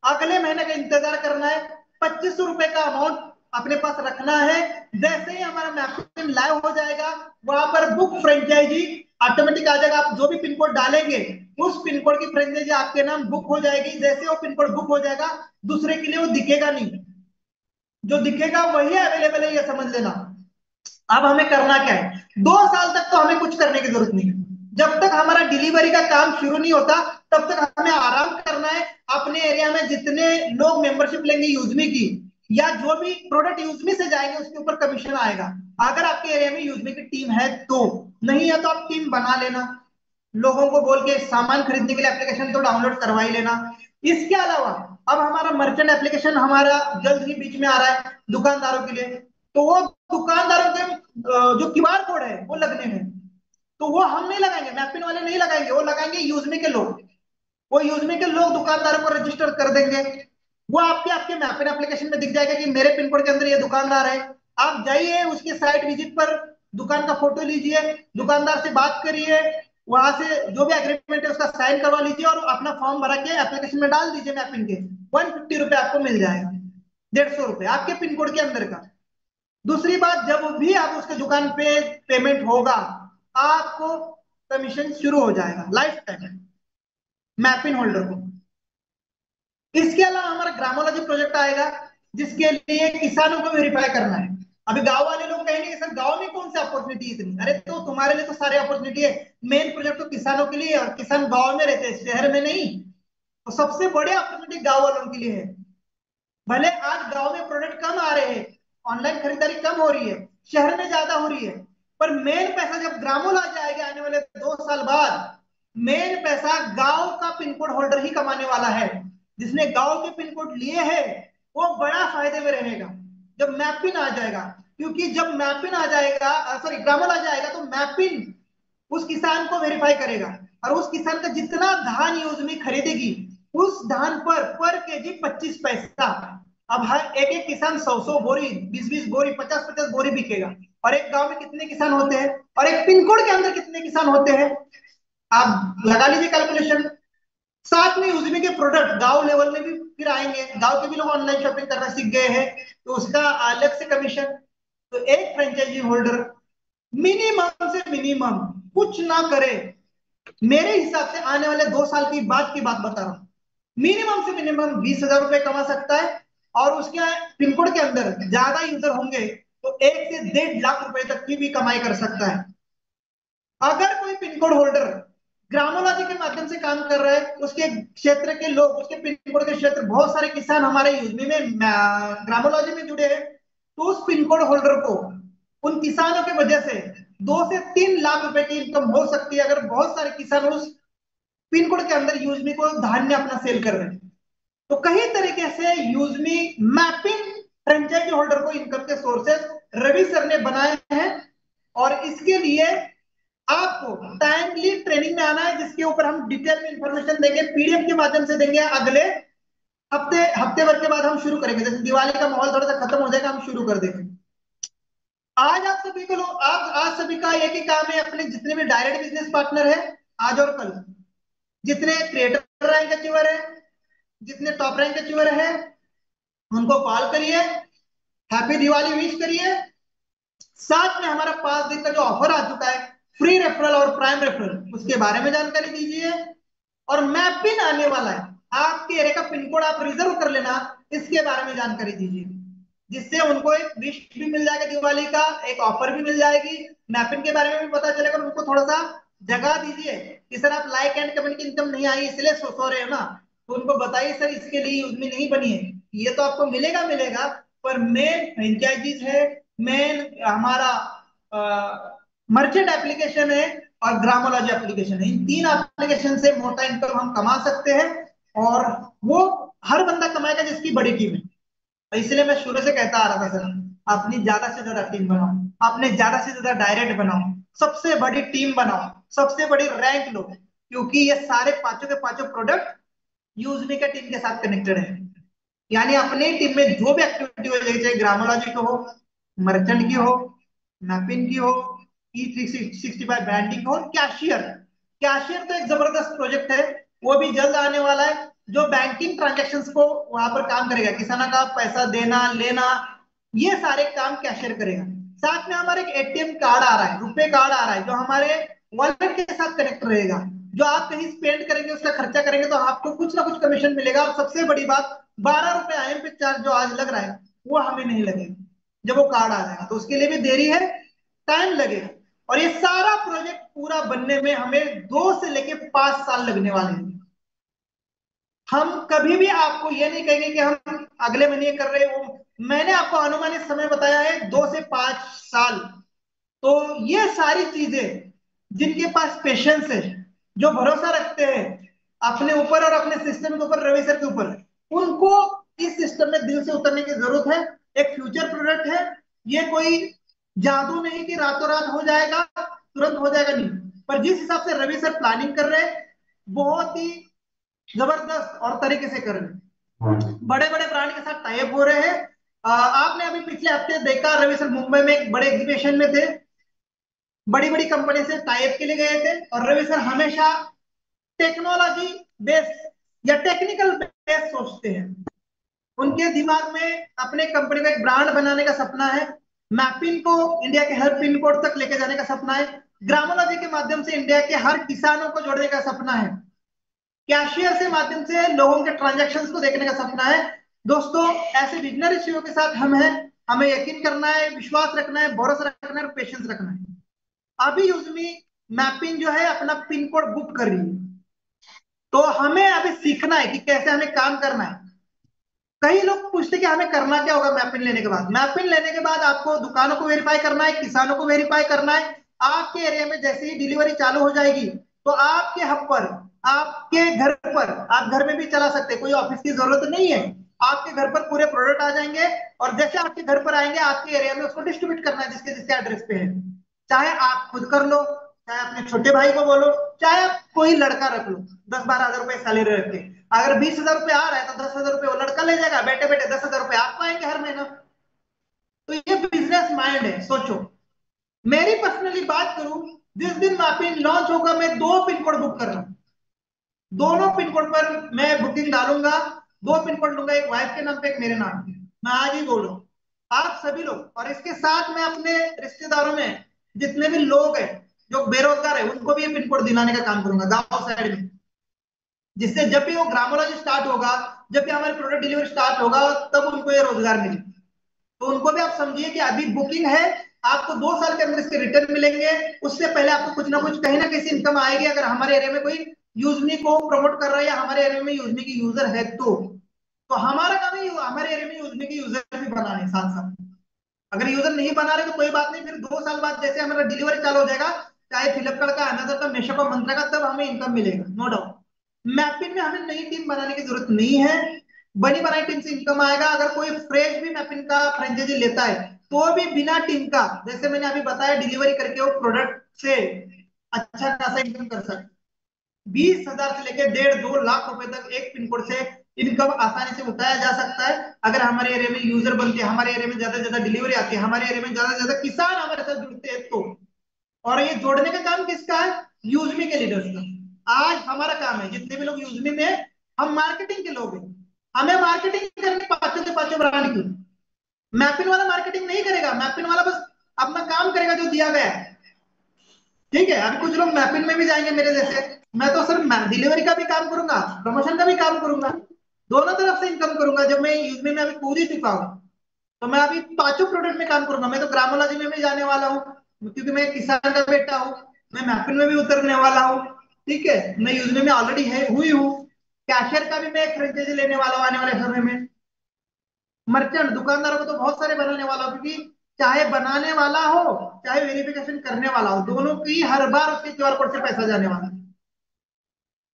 अगले महीने का इंतजार करना है, 2500 रुपए का अमाउंट अपने पास रखना है। जैसे ही हमारा मैपिंग लाइव हो जाएगा वहां पर बुक फ्रेंचाइजी ऑटोमेटिक आ जाएगा। आप जो भी पिन कोड डालेंगे उस पिन कोड की फ्रेंचाइजी आपके नाम बुक हो जाएगी। जैसे वो पिन कोड बुक हो जाएगा दूसरे के लिए वो दिखेगा नहीं, जो दिखेगा वही अवेलेबल है, ये समझ लेना। अब हमें करना क्या है, 2 साल तक तो हमें कुछ करने की जरूरत नहीं है। जब तक हमारा डिलीवरी का काम शुरू नहीं होता तब तक हमें आराम करना है। अपने एरिया में जितने लोग मेंबरशिप लेंगे यूजमी की, या जो भी प्रोडक्ट यूजमी से जाएंगे उसके ऊपर कमीशन आएगा, अगर आपके एरिया में यूजमी की टीम है तो। नहीं है तो आप टीम बना लेना, लोगों को बोल के सामान खरीदने के लिए एप्लीकेशन तो डाउनलोड करवा ही लेना। इसके अलावा अब हमारा मर्चेंट एप्लीकेशन हमारा जल्द ही बीच में आ रहा है दुकानदारों के लिए। तो वो दुकानदारों के जो क्यूआर कोड है वो लगने हैं, तो वो हम नहीं लगाएंगे, मैपिन वाले नहीं लगाएंगे, वो लगाएंगे यूजमी के लोग। वो यूजमी के लोग दुकानदारों को रजिस्टर कर देंगे। वो आपके आपके मैपिन एप्लीकेशन में दिख जाएगा कि मेरे पिन कोड के अंदर ये दुकानदार है। आप जाइए उसके साइट विजिट पर, दुकान का फोटो लीजिए, दुकानदार से बात करिए, वहां से जो भी एग्रीमेंट है उसका साइन करवा लीजिए और अपना फॉर्म भरा के एप्लीकेशन में डाल दीजिए मैपिन के। 150 रुपए आपको मिल जाएगा, 150 रुपए आपके पिन कोड के अंदर का। दूसरी बात, जब भी आप उसके दुकान पे पेमेंट होगा, आपको कमीशन शुरू हो जाएगा लाइफ टाइम मैपिन होल्डर को। इसके अलावा हमारा ग्रामोलॉजी प्रोजेक्ट आएगा, जिसके लिए किसानों को वेरीफाई करना है। अभी गांव वाले लोग कहेंगे सर गांव में कौन सी अपॉर्चुनिटी इतनी, अरे तो तुम्हारे लिए तो सारी अपॉर्चुनिटी है। मेन प्रोजेक्ट तो किसानों के लिए है, और किसान गांव में रहते हैं, शहर में नहीं। तो सबसे बड़ी अपॉर्चुनिटी गांव वालों के लिए है। भले आज गांव में प्रोडक्ट कम आ रहे हैं, ऑनलाइन खरीदारी कम हो रही है, शहर में ज्यादा हो रही है, पर मेन पैसा जब ग्रामों आ जाएगा आने वाले 2 साल बाद, मेन पैसा गांव का पिन कोड होल्डर ही कमाने वाला है। जिसने गांव के पिन कोड लिए हैं वो बड़ा फायदे में रहेगा जब मैपिन आ जाएगा। क्योंकि जब मैपिन आ जाएगा, सॉरी ग्रामोल आ जाएगा, तो मैपिन उस किसान को वेरीफाई करेगा, और उस किसान का जितना धान यूज में खरीदेगी उस धान पर केजी 25 पैसा। अब हर एक एक किसान 100 100 बोरी, 20 20 बोरी, 50 50 बोरी बिकेगा। और एक गांव में कितने किसान होते हैं और एक पिन कोड के अंदर कितने किसान होते हैं, आप लगा लीजिए कैलकुलेशन। साथ में यूजमी के प्रोडक्ट गांव लेवल में भी फिर आएंगे, गांव के भी लोग ऑनलाइन शॉपिंग करना सीख गए हैं, तो उसका अलग से कमीशन। तो एक फ्रेंचाइजी होल्डर मिनिमम से मिनिमम कुछ ना करे, मेरे हिसाब से आने वाले 2 साल की बात बता रहा हूँ, मिनिमम से मिनिमम 20,000 रुपए कमा सकता है। और उसके पिन कोड के अंदर ज्यादा यूजर होंगे तो 1 से 1.5 लाख रुपए तक की भी कमाई कर सकता है। अगर कोई पिन कोड होल्डर ग्रामोलॉजी के माध्यम से काम कर रहा है, उसके क्षेत्र के लोग, उसके पिन कोड के क्षेत्र, बहुत सारे किसान हमारे यूजमी में ग्रामोलॉजी में जुड़े हैं, तो उस पिन कोड होल्डर को उन किसानों की वजह से 2 से 3 लाख रुपए की इनकम हो सकती है, अगर बहुत सारे किसान उस पिन कोड के अंदर यूजमी को धान्य अपना सेल कर रहे हैं। तो कई तरीके से यूजमी मैपिंग फ्रेंचाइजी होल्डर को इनकम के सोर्सेस रवि सर ने बनाए हैं। और इसके लिए आपको टाइमली ट्रेनिंग में आना है, जिसके ऊपर हम डिटेल में इंफॉर्मेशन देंगे, पीडीएफ के माध्यम से देंगे। अगले हफ्ते भर के बाद हम शुरू करेंगे, जैसे दिवाली का माहौल थोड़ा सा खत्म हो जाएगा, हम शुरू कर देंगे। आज आप सभी को लोग आज सभी का एक ही काम है, अपने जितने भी डायरेक्ट बिजनेस पार्टनर है आज और कल, जितने क्रिएटर रैंक अचीवर है, जितने टॉप रैंक अचीवर है, उनको कॉल करिए, हैप्पी दिवाली विश करिए। साथ में हमारा 5 दिन का जो ऑफर आ चुका है, फ्री रेफरल और प्राइम रेफरल, उसके बारे में जानकारी दीजिए। और मैपिन आने वाला है, आपके एरिया का पिन कोड आप रिजर्व कर लेना, इसके बारे में जानकारी दीजिए, जिससे उनको एक विश भी मिल जाएगा दिवाली का, एक ऑफर भी मिल जाएगी, मैपिन के बारे में भी पता चलेगा। उनको थोड़ा सा जगह दीजिए कि सर आप लाइक एंड कमेंट की इनकम नहीं आई इसलिए सो रहे हो ना, तो उनको बताइए सर इसके लिए यूजमी नहीं बनी है, ये तो आपको मिलेगा मिलेगा, पर मेन फ्रेंचाइजीज है, मेन हमारा मर्चेंट एप्लीकेशन है और ग्रामोलॉजी एप्लीकेशन है। इन 3 एप्लीकेशन से मोटा इनकम हम कमा सकते हैं, और वो हर बंदा कमाएगा जिसकी बड़ी टीम है। तो इसलिए मैं शुरू से कहता आ रहा था सर, अपनी ज्यादा से ज्यादा टीम बनाओ, अपने ज्यादा से ज्यादा डायरेक्ट बनाओ, सबसे बड़ी टीम बनाओ, सबसे बड़ी रैंक लो, क्योंकि ये सारे पांचों के पांचों प्रोडक्ट यूजमी के टीम के साथ कनेक्टेड है। यानी अपने टीम में जो भी एक्टिविटी हो जाए, चाहे ग्रामोलॉजी की हो, मर्चेंट की हो, मैपिन की हो, E365 ब्रांडिंग की हो, कैशियर। कैशियर तो एक जबरदस्त प्रोजेक्ट है, वो भी जल्द आने वाला है, जो बैंकिंग ट्रांजेक्शन्स को वहां पर काम करेगा, किसानों का पैसा देना लेना, ये सारे काम कैशियर करेगा। साथ में हमारे एक एटीएम कार्ड आ रहा है, रुपए कार्ड आ रहा है, जो हमारे वॉलेट के साथ कनेक्ट रहेगा। जो आप कहीं स्पेंड करेंगे, उसका खर्चा करेंगे, तो आपको कुछ ना कुछ कमीशन मिलेगा। और सबसे बड़ी बात, 12 रुपए IMP चार्ज जो आज लग रहा है वो हमें नहीं लगेगा जब वो कार्ड आ जाएगा, तो उसके लिए भी देरी है, टाइम लगेगा। और ये सारा प्रोजेक्ट पूरा बनने में हमें 2 से लेके 5 साल लगने वाले हैं। हम कभी भी आपको ये नहीं कहेंगे कि हम अगले महीने कर रहे हो, मैंने आपको अनुमानित समय बताया है 2 से 5 साल। तो ये सारी चीजें, जिनके पास पेशेंस है, जो भरोसा रखते हैं, अपने ऊपर और अपने सिस्टम के ऊपर, रवि सर के ऊपर। उनको इस सिस्टम में दिल से उतरने की जरूरत है। एक फ्यूचर प्रोडक्ट है, ये कोई जादू नहीं कि रातों रात हो जाएगा, तुरंत हो जाएगा नहीं। पर जिस हिसाब से रवि सर प्लानिंग कर रहे हैं, बहुत ही जबरदस्त और तरीके से कर रहे हैं। बड़े बड़े ब्रांड के साथ टाइप हो रहे हैं। आपने अभी पिछले हफ्ते देखा, रवि सर मुंबई में एक बड़े एग्जीबिशन में थे, बड़ी बड़ी कंपनी से टाइप के लिए गए थे। और रवि सर हमेशा टेक्नोलॉजी बेस या टेक्निकल बेस सोचते हैं। उनके दिमाग में अपने कंपनी का एक ब्रांड बनाने का सपना है। मैपिन को इंडिया के हर पिन कोड तक लेके जाने का सपना है। ग्रामोलॉजी के माध्यम से इंडिया के हर किसानों को जोड़ने का सपना है। कैशियर से माध्यम से लोगों के ट्रांजैक्शंस को देखने का सपना है। दोस्तों, ऐसे विजनरी सीईओ के साथ हम हैं। हमें यकीन करना है, विश्वास रखना है, भरोसा रखना है और पेशेंस रखना है। अभी यूजमी मैपिंग जो है अपना पिन कोड बुक कर रही है, तो हमें अभी सीखना है कि कैसे हमें काम करना है। कई लोग पूछते कि हमें करना क्या होगा मैपिन लेने के बाद। मैपिन लेने के बाद आपको दुकानों को वेरीफाई करना है, किसानों को वेरीफाई करना है। आपके एरिया में जैसे ही डिलीवरी चालू हो जाएगी, तो आपके हब पर, आपके घर पर, आप घर में भी चला सकते हैं, कोई ऑफिस की जरूरत नहीं है। आपके घर पर पूरे प्रोडक्ट आ जाएंगे, और जैसे आपके घर पर आएंगे, आपके एरिया में उसको डिस्ट्रीब्यूट करना है जिसके जिसके एड्रेस पे है। चाहे आप खुद कर लो, चाहे अपने छोटे भाई को बोलो, चाहे आप कोई लड़का रख लो, 10-12 हजार रुपए सैलरी रख के। अगर 20 हजार रुपए आ रहा है तो 10 हजार रुपए वो लड़का ले जाएगा, बैठे बैठे 10 हजार रुपए आपको आएंगे हर महीना। तो ये बिजनेस माइंड है, सोचो। मेरी पर्सनली बात करूं, जिस दिन मैपिन लॉन्च होगा, मैं 2 पिन कोड बुक कर रहा हूं। दोनों पिन कोड पर मैं बुकिंग डालूंगा। 2 पिन कोड लूंगा, एक वाइफ के नाम पे, एक मेरे नाम पे। मैं आज ही बोल रहा हूं, आप सभी लोग। और इसके साथ मैं अपने रिश्तेदारों में जितने भी लोग हैं जो बेरोजगार है, उनको भी ये पिन कोड दिलाने का काम करूंगा गांव साइड में, जिससे जब भी वो ग्रामोलॉजी स्टार्ट होगा, जब भी हमारे प्रोडक्ट डिलीवरी स्टार्ट होगा, तब उनको ये रोजगार मिले। तो उनको भी आप समझिए कि अभी बुकिंग है, आपको 2 साल के अंदर इसके रिटर्न मिलेंगे। उससे पहले आपको कुछ ना कुछ, कहीं ना कहीं से इनकम आएगी, अगर हमारे एरिया में कोई यूजमी को प्रमोट कर रहा है या हमारे एरिया में यूजमी की यूजर है तो हमारा काम है हमारे एरिया में यूजमी की यूजर भी बनाने साथ साथ। अगर यूजर नहीं बना रहे तो कोई बात नहीं, फिर 2 साल बाद जैसे हमारा डिलीवरी चालू हो जाएगा, चाहे फ्लिपकार्ट का, अमेजन का, मीशो का, मंत्रा का, तब हमें इनकम मिलेगा, नो डाउट। मैपिंग में हमें नई टीम बनाने की जरूरत नहीं है। बनी बनाई टीम से इनकम आएगा। अगर कोई फ्रेश भी मैपिंग का फ्रेंचाइजी लेता है, तो भी बिना टीम का, जैसे मैंने अभी बताया, डिलीवरी करके वो प्रोडक्ट से अच्छा खासा इनकम कर सकते। 20 हजार से लेकर 1.5-2 लाख रुपए तक एक पिन कोड से इनकम आसानी से उठाया जा सकता है। अगर हमारे एरिया में यूजर बनते हैं, हमारे एरिया में ज्यादा से ज्यादा डिलीवरी आती है, हमारे एरिया में ज्यादा से ज्यादा किसान हमारे साथ जुड़ते हैं तो। और ये जोड़ने का काम किसका है? यूजमी के लीडर्स का। आज हमारा काम है, जितने भी लोग यूजमी में, हम मार्केटिंग के लोग हैं। हमें मार्केटिंग करनी पांचों के पांचों ब्रांड की। मैपिन वाला मार्केटिंग नहीं करेगा, मैपिन वाला बस अपना काम करेगा जो दिया गया है। ठीक है, अभी कुछ लोग मैपिन में भी जाएंगे मेरे जैसे। मैं तो सिर्फ डिलीवरी का भी काम करूंगा, प्रमोशन का भी काम करूंगा, दोनों तरफ से इनकम करूंगा। जब मैं यूजमी में अभी कूद ही चुका हूँ, तो मैं अभी पांचों प्रोडक्ट में काम करूंगा। मैं तो ग्रामोलॉजी में भी जाने वाला हूँ, क्योंकि मैं किसान का बेटा हूँ। मैं मैपिन में भी उतरने वाला हूँ। ठीक है, मैं यूजमी में ऑलरेडी है हुई हूँ। कैशियर का भी मैं एक फ्रेंचाइजी लेने वाला हूँ आने वाले समय में। मर्चेंट दुकानदारों को तो बहुत सारे बनाने वाला हूँ, क्योंकि चाहे बनाने वाला हो, चाहे वेरिफिकेशन करने वाला हो, दोनों की हर बार उसके क्यूआर कोड से पैसा जाने वाला है।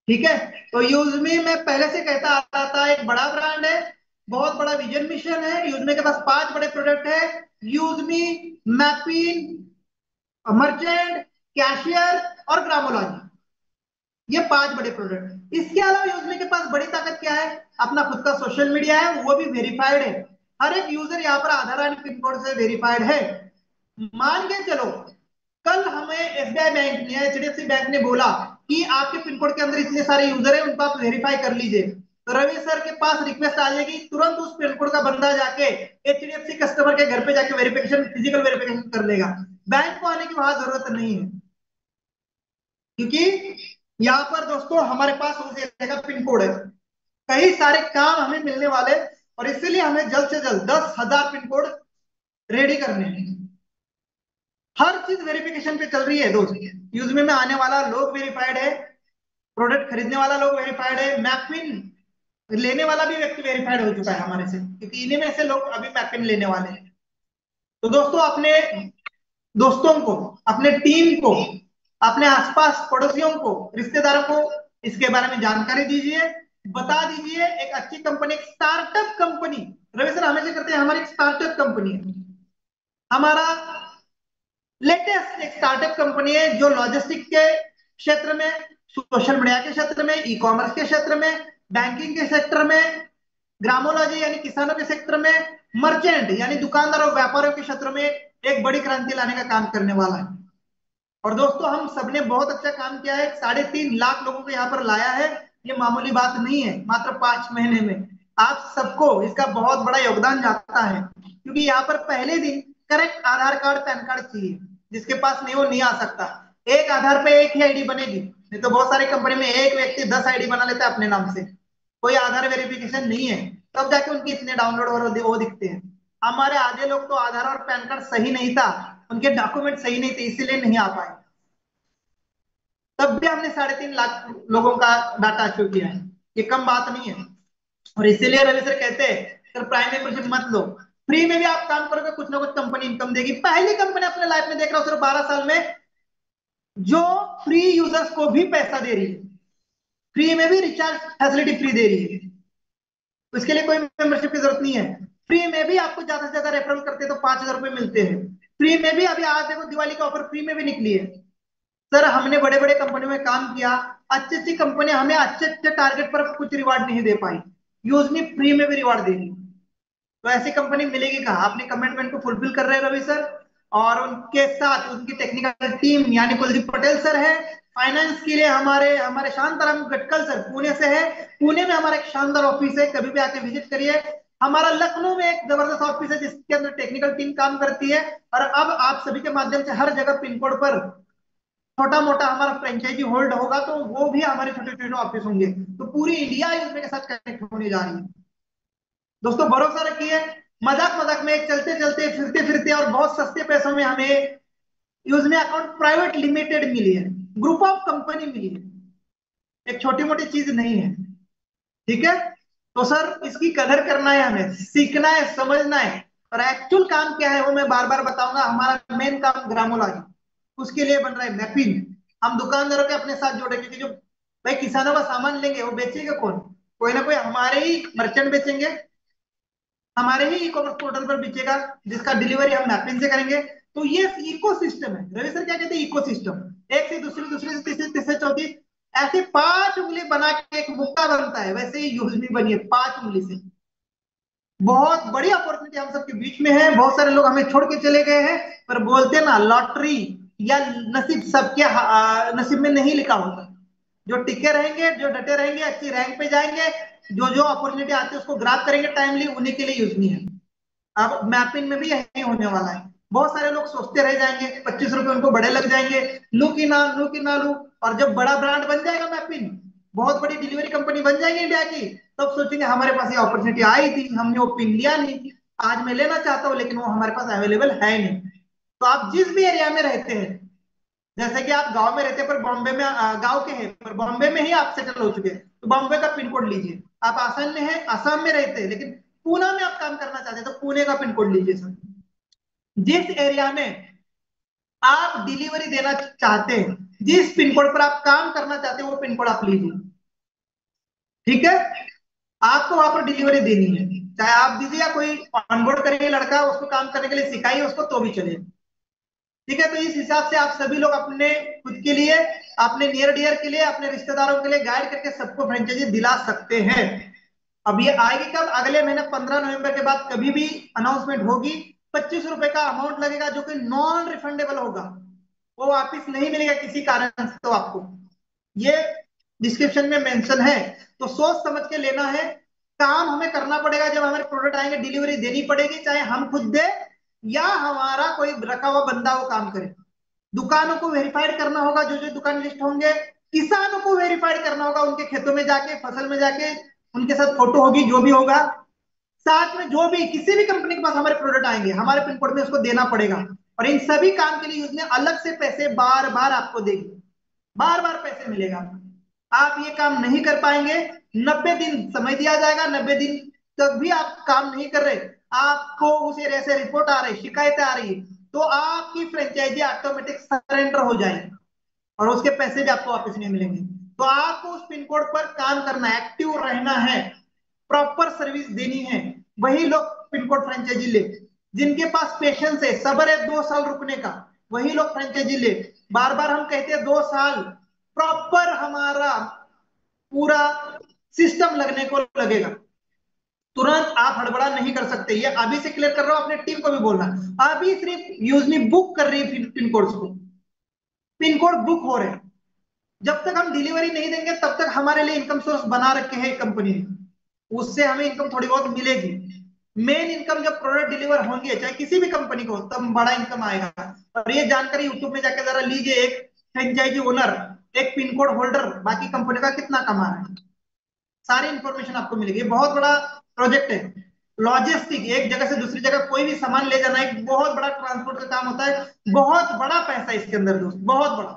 ठीक है, तो यूजमी में पहले से कहता आ रहा था, एक बड़ा ब्रांड है, बहुत बड़ा विजन मिशन है। यूजमी के पास 5 बड़े प्रोडक्ट है: यूजमी, मैपिन, मर्चेंट, कैशियर और ग्रामोलॉजी। ये 5 बड़े प्रोडक्ट। इसके अलावा यूजमी के पास बड़ी ताकत क्या है? अपना खुद का सोशल मीडिया है, वो भी वेरीफाइड है। हर एक यूजर यहाँ पर आधार और पिन कोड से वेरीफाइड है। मान के चलो, कल हमें एसबीआई बैंक ने, एचडीएफसी बैंक ने बोला कि आपके पिन कोड के अंदर इतने सारे यूजर है, उनको आप वेरीफाई कर लीजिए। तो रवि सर के पास रिक्वेस्ट आ जाएगी, तुरंत उस पिन कोड का बंदा जाके एचडीएफसी कस्टमर के घर पे जाके वेरिफिकेशन, फिजिकल वेरिफिकेशन कर लेगा। बैंक को आने की वहां जरूरत नहीं है, क्योंकि यहाँ पर दोस्तों हमारे पास उस एरिया का पिन कोड है। कई सारे काम हमें मिलने वाले, और इसीलिए हमें जल्द से जल्द 10 हजार पिन कोड रेडी करने हैं। हर चीज वेरिफिकेशन पे चल रही है दोस्त। यूजमी में आने वाला लोग वेरीफाइड है, प्रोडक्ट खरीदने वाला लोग वेरीफाइड है, मैपिन लेने वाला भी व्यक्ति वेरीफाइड हो चुका है हमारे से, क्योंकि इन्हीं में से लोग अभी मैपिन लेने वाले हैं। तो दोस्तों, अपने दोस्तों को, अपने टीम को, अपने आसपास पड़ोसियों को, रिश्तेदारों को इसके बारे में जानकारी दीजिए, बता दीजिए। एक अच्छी कंपनी, एक स्टार्टअप कंपनी, रवि सर हमेशा कहते हैं हमारी एक स्टार्टअप कंपनी है, हमारा लेटेस्ट एक स्टार्टअप कंपनी है जो लॉजिस्टिक के क्षेत्र में, सोशल मीडिया के क्षेत्र में, ई कॉमर्स के क्षेत्र में, बैंकिंग के सेक्टर में, ग्रामोलॉजी यानी किसानों के सेक्टर में, मर्चेंट यानी दुकानदार और व्यापारियों के क्षेत्र में एक बड़ी क्रांति लाने का काम करने वाला है। और दोस्तों हम सबने बहुत अच्छा काम किया है, 3.5 लाख लोगों को यहाँ पर लाया है, ये मामूली बात नहीं है मात्र 5 महीने में। आप सबको इसका बहुत बड़ा योगदान जाता है, क्योंकि यहाँ पर पहले दिन करेक्ट आधार कार्ड पैन कार्ड चाहिए, जिसके पास नहीं वो नहीं आ सकता। एक आधार पे एक ही आईडी बनेगी, नहीं तो बहुत सारी कंपनी में एक व्यक्ति 10 आईडी बना लेता है अपने नाम से, कोई आधार वेरिफिकेशन नहीं है, तब जाके उनके इतने डाउनलोड और वो दिखते हैं। हमारे आधे लोग तो आधार और पैन कार्ड सही नहीं था, उनके डॉक्यूमेंट सही नहीं थे, इसीलिए नहीं आ पाए, तब भी हमने 3.5 लाख लोगों का डाटा अचीव किया है, ये कम बात नहीं है। और इसीलिए रवि सर कहते हैं सर प्राइम मेंबरशिप मत लो, फ्री में भी आप काम करोगे कुछ ना कुछ कंपनी इनकम देगी। पहली कंपनी अपने लाइफ में देख रहा हूं सर 12 साल में जो फ्री यूजर्स को भी पैसा दे रही है, फ्री में भी रिचार्ज फैसिलिटी फ्री दे रही है, उसके लिए कोई मेंबरशिप की जरूरत नहीं है। फ्री में भी आपको ज्यादा से ज्यादा रेफरल करते हैं तो 5,000 रुपए मिलते हैं। फ्री में भी अभी आज देखो दिवाली का ऑफर फ्री में भी निकली है। सर हमने बड़े बड़े कंपनी में काम किया, अच्छी अच्छी कंपनी हमें अच्छे अच्छे टारगेट पर कुछ रिवार्ड नहीं दे पाई, यूजमी फ्री में भी रिवार्ड दे रही, तो ऐसी कंपनी मिलेगी कहाँ? अपने कमिटमेंट को फुलफिल कर रहे हैं रवि सर, और उनके साथ उनकी टेक्निकल टीम यानी कुलदीप पटेल सर है। फाइनेंस के लिए हमारे हमारे शांताराम गटकल सर पुणे से है, पुणे में हमारा एक शानदार ऑफिस है, कभी भी आके विजिट करिए। हमारा लखनऊ में एक जबरदस्त ऑफिस है जिसके अंदर टेक्निकल टीम काम करती है, और अब आप सभी के माध्यम से हर जगह पिन कोड पर छोटा मोटा हमारा फ्रेंचाइजी होल्ड होगा तो वो भी हमारे छोटे छोटे ऑफिस होंगे, तो पूरी इंडिया इसमें के साथ कनेक्ट होने जा रही है। दोस्तों भरोसा रखिए, मजाक मजाक में एक चलते चलते फिरते फिरते और बहुत सस्ते पैसों में हमें यूजमी अकाउंट प्राइवेट लिमिटेड मिली है, ग्रुप ऑफ कंपनी मिली है, एक छोटी मोटी चीज नहीं है। ठीक है, तो सर इसकी कदर करना है, हमें सीखना है, समझना है, और एक्चुअल काम क्या है वो मैं बार बार बताऊंगा। हमारा मेन काम ग्रामोलॉजी, उसके लिए बन रहा है मैपिंग। हम दुकानदारों के अपने साथ जोड़े, क्योंकि जो भाई किसानों का सामान लेंगे वो बेचेगा कौन? कोई ना कोई हमारे ही मर्चेंट बेचेंगे, हमारे ही ई कॉमर्स पोर्टल पर बेचेगा, जिसका डिलीवरी हम मैपिंग से करेंगे। तो ये इको सिस्टम है, रवि सर क्या कहते हैं? इको सिस्टम, एक से दूसरी, दूसरी से तीसरी, तीसरे चौथी, ऐसे 5 उंगली बना के एक मुक्का बनता है, वैसे ही यूजमी बनी है 5 उंगली से। बहुत बड़ी अपॉर्चुनिटी हम सबके बीच में है, बहुत सारे लोग हमें छोड़ के चले गए हैं, पर बोलते ना लॉटरी या नसीब सबके नसीब में नहीं लिखा होता। जो टिके रहेंगे, जो डटे रहेंगे, अच्छी रैंक पे जाएंगे, जो जो अपॉर्चुनिटी आती है उसको ग्रैब करेंगे टाइमली, उन्हीं के लिए यूजमी है। अब मैपिंग में भी यही होने वाला है। बहुत सारे लोग सोचते रह जाएंगे, 25 रुपए उनको बड़े लग जाएंगे, लू की ना लू की ना लू, और जब बड़ा ब्रांड बन जाएगा मैपिंग, बहुत बड़ी डिलीवरी कंपनी बन जाएगी इंडिया की, तब सोचेंगे हमारे पास ये अपॉर्चुनिटी आई थी, हमने वो पिन लिया नहीं, आज मैं लेना चाहता हूँ लेकिन वो हमारे पास अवेलेबल है नहीं। तो आप जिस भी एरिया में रहते हैं, जैसे कि आप गांव में रहते हैं पर बॉम्बे में गांव के हैं पर बॉम्बे में ही आप सेटल हो चुके हैं, तो बॉम्बे का पिन कोड लीजिए। आप आसाम में हैं, आसाम में रहते हैं लेकिन पुणे में आप काम करना चाहते हैं, तो पुणे का पिन कोड लीजिए सर। जिस एरिया में आप डिलीवरी देना चाहते हैं, जिस पिन कोड पर आप काम करना चाहते हैं, वो पिन कोड आप लीजिए। ठीक है, आपको वहां पर डिलीवरी देनी है, चाहे आप दीजिए या कोई ऑनबोर्ड करेंगे लड़का उसको काम करने के लिए सिखाइए उसको, तो भी चलेगा। ठीक है, तो इस हिसाब से आप सभी लोग अपने खुद के लिए, अपने नियर डियर के लिए, अपने रिश्तेदारों के लिए गाइड करके सबको फ्रेंचाइजी दिला सकते हैं। अब ये आएगी कब? अगले महीने 15 नवंबर के बाद कभी भी अनाउंसमेंट होगी। 25 रुपए का अमाउंट लगेगा जो कि नॉन रिफंडेबल होगा, वो वापिस नहीं मिलेगा किसी कारण से, तो आपको ये डिस्क्रिप्शन में मेंशन है, तो सोच समझ के लेना है। काम हमें करना पड़ेगा, जब हमारे प्रोडक्ट आएंगे डिलीवरी देनी पड़ेगी, चाहे हम खुद दे या हमारा कोई रखा हुआ बंदा वो काम करे। दुकानों को वेरीफाइड करना होगा, जो जो दुकान लिस्ट होंगे, किसानों को वेरीफाइड करना होगा, उनके खेतों में जाके, फसल में जाके, उनके साथ फोटो होगी, जो भी होगा। साथ में जो भी किसी भी कंपनी के पास हमारे प्रोडक्ट आएंगे, हमारे पिन कोड में उसको देना पड़ेगा, और इन सभी काम के लिए उसने अलग से पैसे बार बार आपको देगी, बार बार पैसे मिलेगा। आप ये काम नहीं कर पाएंगे, 90 दिन समय दिया जाएगा, 90 दिन तक भी आप काम नहीं कर रहे, आपको उस एरिया से रिपोर्ट आ रही, शिकायतें आ रही, तो आपकी फ्रेंचाइजी ऑटोमेटिक सरेंडर हो जाएगी, और उसके पैसे भी आपको वापस नहीं मिलेंगे। तो आपको उस पिन कोड पर काम करना है, एक्टिव रहना है, प्रॉपर सर्विस देनी है। वही लोग पिन कोड फ्रेंचाइजी ले, जिनके पास पेशेंस है, सब्र है 2 साल रुकने का, वही लोग फ्रेंचाइजी ले। बार बार हम कहते हैं 2 साल, प्रॉपर हमारा पूरा सिस्टम लगने को लगेगा। तुरंत आप हड़बड़ा नहीं कर सकते, ये अभी से क्लियर कर रहा हूं, अपने टीम को भी बोलना। अभी सिर्फ यूजनी बुक कर रही है पिन कोड को, पिन कोड बुक हो रहे हैं। जब तक हम डिलीवरी नहीं देंगे तब तक हमारे लिए इनकम सोर्स बना रखे हैं कंपनी ने, उससे हमें इनकम थोड़ी बहुत मिलेगी। मेन इनकम जब प्रोडक्ट डिलीवर होंगे चाहे किसी भी कंपनी को, तब बड़ा इनकम आएगा। और ये जानकारी यूट्यूब में जाके जरा लीजिए, एक फ्रेंचाइजी ओनर, एक पिन कोड होल्डर बाकी कंपनी का कितना कमा रहा है, सारी इंफॉर्मेशन आपको मिलेगी। बहुत बड़ा प्रोजेक्ट है, लॉजिस्टिक, एक जगह से दूसरी जगह कोई भी सामान ले जाना एक बहुत बड़ा ट्रांसपोर्ट का काम होता है, बहुत बड़ा पैसा इसके अंदर दोस्त, बहुत बड़ा।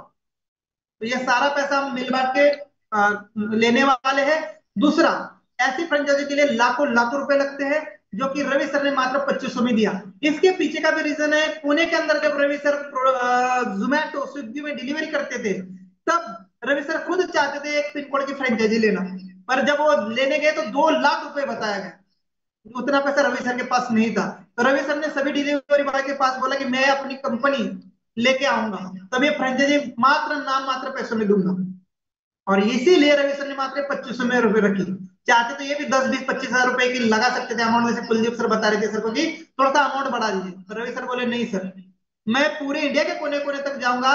तो ये सारा पैसा हम मिल बांट के लेने वाले हैं। दूसरा, ऐसी फ्रेंचाइजी के लिए लाखों लाखों रुपए लगते हैं, जो कि रवि सर ने मात्र 2500 में दिया। इसके पीछे का भी रीजन है, पुणे के अंदर जब रवि सर जोमैटो स्विगी में डिलीवरी करते थे, तब रवि सर खुद चाहते थे एक पिन कोड की फ्रेंचाइजी लेना, पर जब वो लेने गए तो 2 लाख रुपए बताया गया, उतना पैसा रवि सर के पास नहीं था। तो रवि सर ने सभी डिलीवरी बॉय के पास बोला कि मैं अपनी कंपनी लेके आऊंगा, तब ये फ्रेंचाइजी मात्र नाम मात्र पैसों में दूंगा। और इसीलिए रवि सर ने मात्र 2500 में रुपए रखी। चाहते तो ये भी 10, 20, 25 हजार रुपए की लगा सकते थे अमाउंट, जैसे कुलदीप सर बता रहे थे सर को कि थोड़ा सा अमाउंट बढ़ा दीजिए, तो रवि सर बोले नहीं सर, मैं पूरे इंडिया के कोने कोने तक जाऊंगा,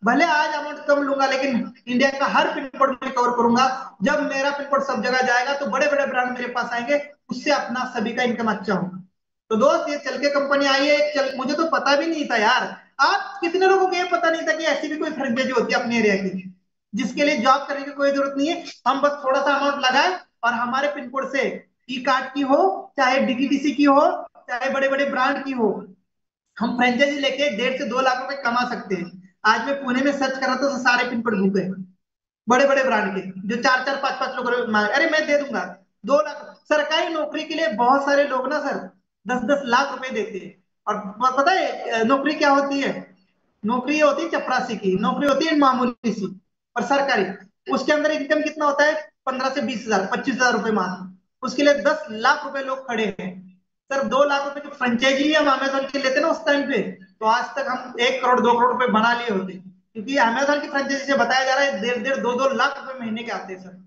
भले आज अमाउंट कम लूंगा लेकिन इंडिया का हर पिन कोड में कवर करूंगा। जब मेरा पिन कोड सब जगह जाएगा तो बड़े बड़े ब्रांड मेरे पास आएंगे, उससे अपना सभी का इनकम अच्छा होगा। तो दोस्त, ये चल के कंपनी आई है, चल, मुझे तो पता भी नहीं था यार। आप कितने लोगों को ये पता नहीं था कि ऐसी भी कोई फ्रेंचाइजी होती है अपने एरिया की, जिसके लिए जॉब करने की कोई जरूरत नहीं है, हम बस थोड़ा सा अमाउंट लगाए और हमारे पिन कोड से, ई कार्ड की हो चाहे डीटीडीसी की हो चाहे बड़े बड़े ब्रांड की हो, हम फ्रेंचाइजी लेके 1.5 से 2 लाख रुपए कमा सकते हैं। आज मैं पुणे में सर्च कर रहा था तो सारे पिन कोड बुक है, बड़े बड़े ब्रांड के, जो 4-4, 5-5 लोग मांगे, अरे मैं दे दूंगा 2 लाख। सरकारी नौकरी के लिए बहुत सारे लोग ना सर 10-10 लाख रुपए देते हैं। और पता है नौकरी क्या होती है? नौकरी होती है चपरासी की, नौकरी होती है मामूली सी, और सरकारी, उसके अंदर इनकम कितना होता है? 15 से 20 हजार, 25 हजार रुपए मात्र। उसके लिए 10 लाख रुपए लोग खड़े हैं। सर 2 लाख रुपए की फ्रेंचाइजी हम अमेजोन की लेते ना उस टाइम पे, तो आज तक हम 1 करोड़ 2 करोड़ रुपए बना लिए होते, क्योंकि अमेजोन की फ्रेंचाइजी से बताया जा रहा है 1.5-2 लाख रुपए महीने के आते हैं सर,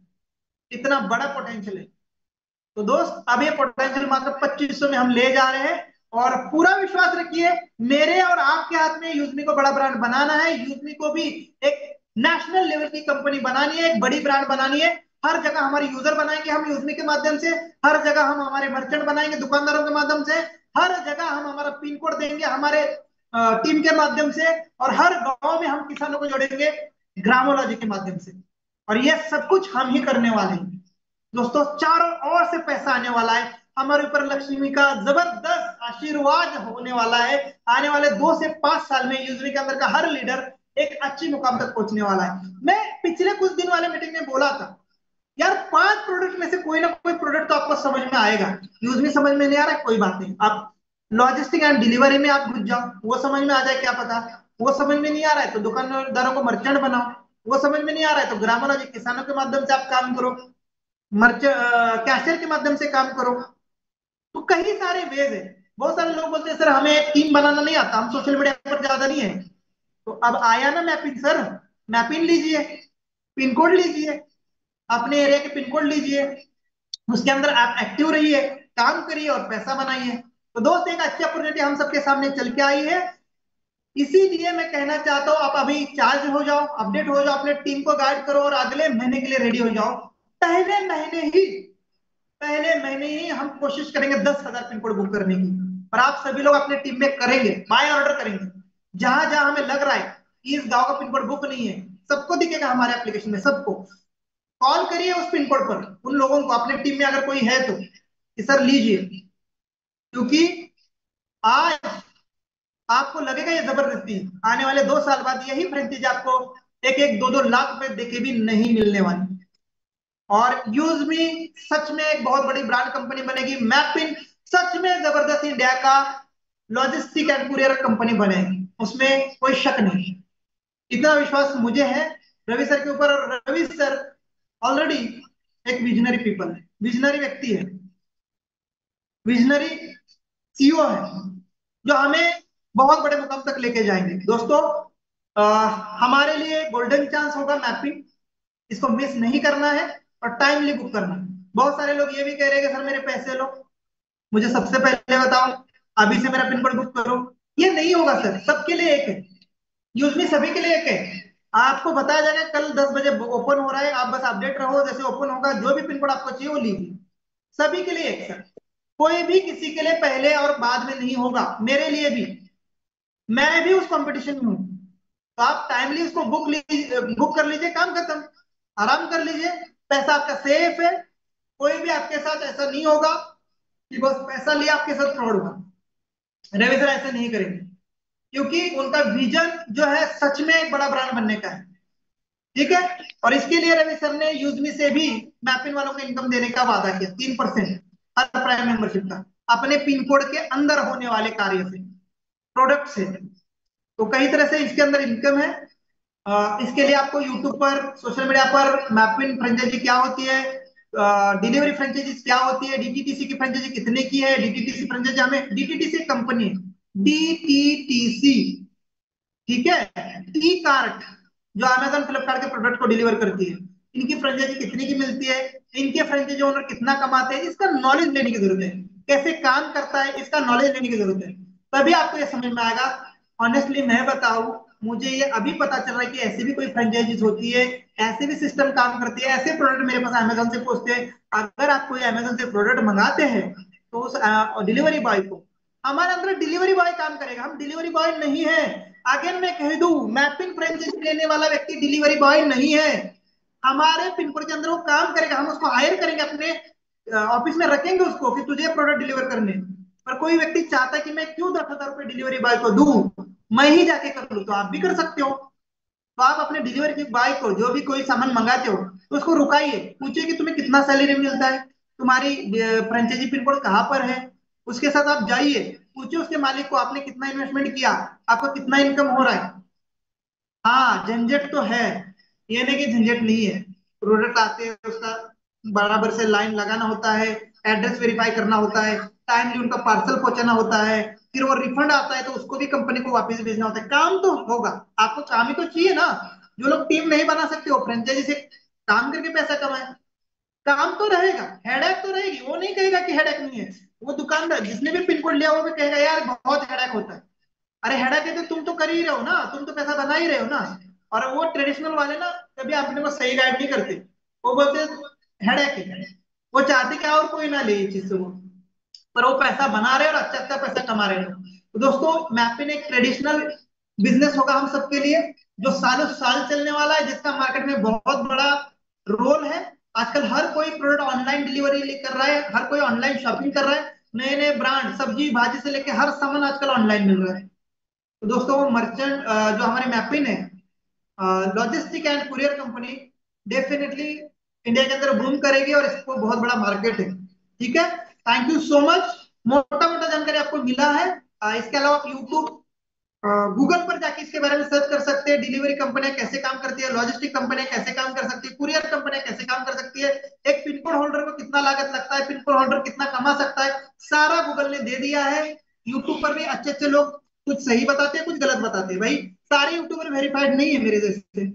इतना बड़ा पोटेंशियल है। तो दोस्त, अब ये पोटेंशियल मात्र 2500 में हम ले जा रहे हैं, और पूरा विश्वास रखिए, मेरे और आपके हाथ में यूजमी को बड़ा ब्रांड बनाना है। यूजमी को भी एक नेशनल लेवल की कंपनी बनानी है, एक बड़ी ब्रांड बनानी है। हर जगह हमारे यूजर बनाएंगे हम यूजमी के माध्यम से, हर जगह हम हमारे मर्चेंट बनाएंगे दुकानदारों के माध्यम से, हर जगह हम हमारा पिन कोड देंगे हमारे टीम के माध्यम से, और हर गांव में हम किसानों को जोड़ेंगे ग्रामोलॉजी के माध्यम से। और ये सब कुछ हम ही करने वाले हैं दोस्तों। चारों ओर से पैसा आने वाला है, हमारे ऊपर लक्ष्मी का जबरदस्त आशीर्वाद होने वाला है। आने वाले 2 से 5 साल में यूजरी के अंदर का हर लीडर एक अच्छी मुकाम तक पहुंचने वाला है। मैं पिछले कुछ दिन वाले मीटिंग में बोला था, यार 5 प्रोडक्ट में से कोई ना कोई प्रोडक्ट तो आपको समझ में आएगा। यूजरी समझ में नहीं आ रहा है, कोई बात नहीं, आप लॉजिस्टिक एंड डिलीवरी में आप घुस जाओ, वो समझ में आ जाए, क्या पता। वो समझ में नहीं आ रहा है तो दुकानदारों को मर्चेंट बनाओ, वो समझ में नहीं आ रहा है तो ग्रामोलॉजी किसानों के माध्यम से आप काम करो, मर्च कैशियर के माध्यम से काम करो। तो कई सारे वेज है। बहुत सारे लोग बोलते हैं सर हमें टीम बनाना नहीं आता, हम सोशल मीडिया पर ज्यादा नहीं है। तो अब आया ना मैपिंग सर, मैपिंग लीजिए, पिन कोड लीजिए, अपने एरिया के पिन कोड लीजिए, उसके अंदर आप एक्टिव रहिए, काम करिए और पैसा बनाइए। तो दोस्त, एक अच्छी अपॉर्चुनिटी हम सबके सामने चल के आई है। इसीलिए मैं कहना चाहता हूँ, आप अभी चार्ज हो जाओ, अपडेट हो जाओ, अपने टीम को गाइड करो और अगले महीने के लिए रेडी हो जाओ। पहले महीने ही पहले महीने ही हम कोशिश करेंगे 10,000 पिन कोड बुक करने की, और आप सभी लोग अपने टीम में करेंगे, बाय ऑर्डर करेंगे। जहां जहां हमें लग रहा है कि इस गांव का पिन कोड बुक नहीं है, सबको दिखेगा हमारे एप्लीकेशन में, सबको कॉल करिए उस पिन कोड पर, उन लोगों को अपने टीम में अगर कोई है तो कि सर लीजिए, क्योंकि आज आपको लगेगा ये जबरदस्ती, आने वाले 2 साल बाद यही फ्रेंचाइजी आपको 1-1, 2-2 लाख रुपए देके भी नहीं मिलने वाली। और यूज मी सच में एक बहुत बड़ी ब्रांड कंपनी बनेगी, मैपिन सच में जबरदस्त इंडिया का लॉजिस्टिक एंड कुरियर कंपनी बनेगी, उसमें कोई शक नहीं। इतना विश्वास मुझे है। रवि सर के ऊपर। और रवि सर ऑलरेडी एक विजनरी पीपल है, विजनरी व्यक्ति है, विजनरी सीईओ है, जो हमें बहुत बड़े मुकाम तक लेके जाएंगे दोस्तों। अ, हमारे लिए गोल्डन चांस होगा मैपिंग, इसको मिस नहीं करना है और टाइमली बुक करना है। बहुत सारे लोग ये भी कह रहे हैं कि सर मेरे पैसे लो, मुझे सबसे पहले बताओ, अभी से मेरा पिन कोड बुक करो। ये नहीं होगा सर, सबके लिए एक है, यूज में सभी के लिए एक है। आपको बताया जाएगा कल 10 बजे ओपन हो रहा है, आप बस अपडेट रहो, जैसे ओपन होगा जो भी पिन कोड आपको चाहिए वो लीजिए। सभी के लिए एक सर, कोई भी किसी के लिए पहले और बाद में नहीं होगा, मेरे लिए भी, मैं भी उस कंपटीशन में हूँ। तो आप टाइमली उसको बुक कर लीजिए, काम खत्म, आराम कर लीजिए, पैसा आपका सेफ है। कोई भी आपके साथ ऐसा नहीं होगा कि बस पैसा लिया आपके साथ फ्रॉड हुआ। रवि सर ऐसा नहीं करेंगे, क्योंकि उनका विजन जो है सच में एक बड़ा ब्रांड बनने का है। ठीक है। और इसके लिए रवि सर ने यूजमी से भी मैपिन वालों को इनकम देने का वादा किया, 3% हर प्राइम मेंबरशिप का, अपने पिन कोड के अंदर होने वाले कार्य से, प्रोडक्ट से। तो कई तरह से इसके अंदर इनकम है। इसके लिए आपको यूट्यूब पर, सोशल मीडिया पर मैपिन फ्रेंचाइजी क्या होती है, डिलीवरी फ्रेंचाइजी क्या होती है, डीटीटीसी की फ्रेंचाइजी कितने की है, डीटीटीसी फ्रेंचाइजी, हमें डीटीटीसी कंपनी है, डीटीटीसी, ठीक है, टी कार्ट, जो अमेजन फ्लिपकार्ट के प्रोडक्ट को डिलीवर करती है, इनकी फ्रेंचाइजी कितने की मिलती है, इनके फ्रेंचाइजी ओनर कितना कमाते हैं, इसका नॉलेज लेने की जरूरत है, कैसे काम करता है इसका नॉलेज लेने की जरूरत है, तभी आपको ये समझ में आएगा। ऑनेस्टली मैं बताऊं, मुझे ये अभी पता चल रहा है कि ऐसी भी कोई फ्रेंचाइजीज होती है, ऐसे भी सिस्टम काम करती है, ऐसे प्रोडक्ट मेरे पास अमेजोन से पहुंचते हैं। अगर आप कोई अमेजोन से प्रोडक्ट मंगाते हैं तो उस डिलीवरी बॉय को, हमारे अंदर डिलीवरी बॉय काम करेगा, हम डिलीवरी बॉय नहीं है। अगेन मैं कह दूं, मैपिंग फ्रेंचाइजी लेने वाला व्यक्ति डिलीवरी बॉय नहीं है। हमारे पिन कोड के अंदर वो काम करेगा, हम उसको हायर करेंगे, अपने ऑफिस में रखेंगे उसको कि तुझे प्रोडक्ट डिलीवर करने। पर कोई व्यक्ति चाहता है कि मैं क्यों 10,000 रुपए डिलीवरी बॉय को दूं, मैं ही जाके कर लूं, तो आप भी कर सकते हो। तो आप अपने डिलीवरी बॉय को, जो भी कोई सामान मंगाते हो, तो उसको रुकाइए, पूछिए कि तुम्हें कितना सैलरी मिलता है, तुम्हारी फ्रेंचाइजी पिन कोड कहाँ पर है। उसके साथ आप जाइए, पूछिए उसके मालिक को आपने कितना इन्वेस्टमेंट किया, आपको कितना इनकम हो रहा है। हाँ झंझट तो है, ये नहीं कि झंझट नहीं है। प्रोडक्ट आते हैं, उसका बराबर से लाइन लगाना होता है, एड्रेस वेरीफाई करना होता है, टाइमली उनका पार्सल पहुंचाना होता है, फिर वो रिफंड आता है तो उसको भी कंपनी को वापस भेजना होता है। काम तो होगा, आपको काम ही तो चाहिए ना। जो लोग टीम नहीं बना सकते वो फ्रेंचाइजी से काम करके पैसा कमाए। काम तो रहेगा, हेडेक तो रहेगी, वो नहीं कहेगा कि हेडेक नहीं है। वो दुकानदार जिसने भी पिन कोड लिया वो भी कहेगा यार बहुत हेडेक होता है। अरे हेडक है तो तुम तो कर ही रहे हो ना, तुम तो पैसा बना ही रहे हो ना। और वो ट्रेडिशनल वाले ना कभी अपने को सही गाइड नहीं करते, वो बोलते हेडक है, वो चाहते क्या और कोई ना ले ये चीज से वो, पर वो पैसा बना रहे और अच्छा अच्छा पैसा कमा रहे हैं। तो दोस्तों मैपिंग एक ट्रेडिशनल बिजनेस होगा हम सबके लिए, जो सालों साल चलने वाला है, जिसका मार्केट में बहुत बड़ा रोल है। आजकल हर कोई प्रोडक्ट ऑनलाइन डिलीवरी कर रहा है, हर कोई ऑनलाइन शॉपिंग कर रहा है, नए नए ब्रांड सब्जी भाजी से लेके हर सामान आजकल ऑनलाइन मिल रहा है। तो दोस्तों वो मर्चेंट जो हमारी मैपिन है, logistic and courier company, definitely India के अंदर बूम करेगी और इसको बहुत बड़ा मार्केट है। ठीक है, थैंक यू सो मच। मोटा मोटा जानकारी आपको मिला है। इसके अलावा आप यूट्यूब, गूगल पर जाके इसके बारे में सर्च कर सकते हैं, डिलीवरी कंपनियां कैसे काम करती है, लॉजिस्टिक कंपनियां कैसे काम कर सकती है, कुरियर कंपनियां कैसे काम कर सकती है, एक पिन कोड होल्डर को कितना लागत लगता है, पिन कोड होल्डर कितना कमा सकता है, सारा गूगल ने दे दिया है। यूट्यूब पर भी अच्छे अच्छे लोग कुछ सही बताते हैं, कुछ गलत बताते हैं। भाई सारे यूट्यूबर वेरीफाइड नहीं है मेरे जैसे,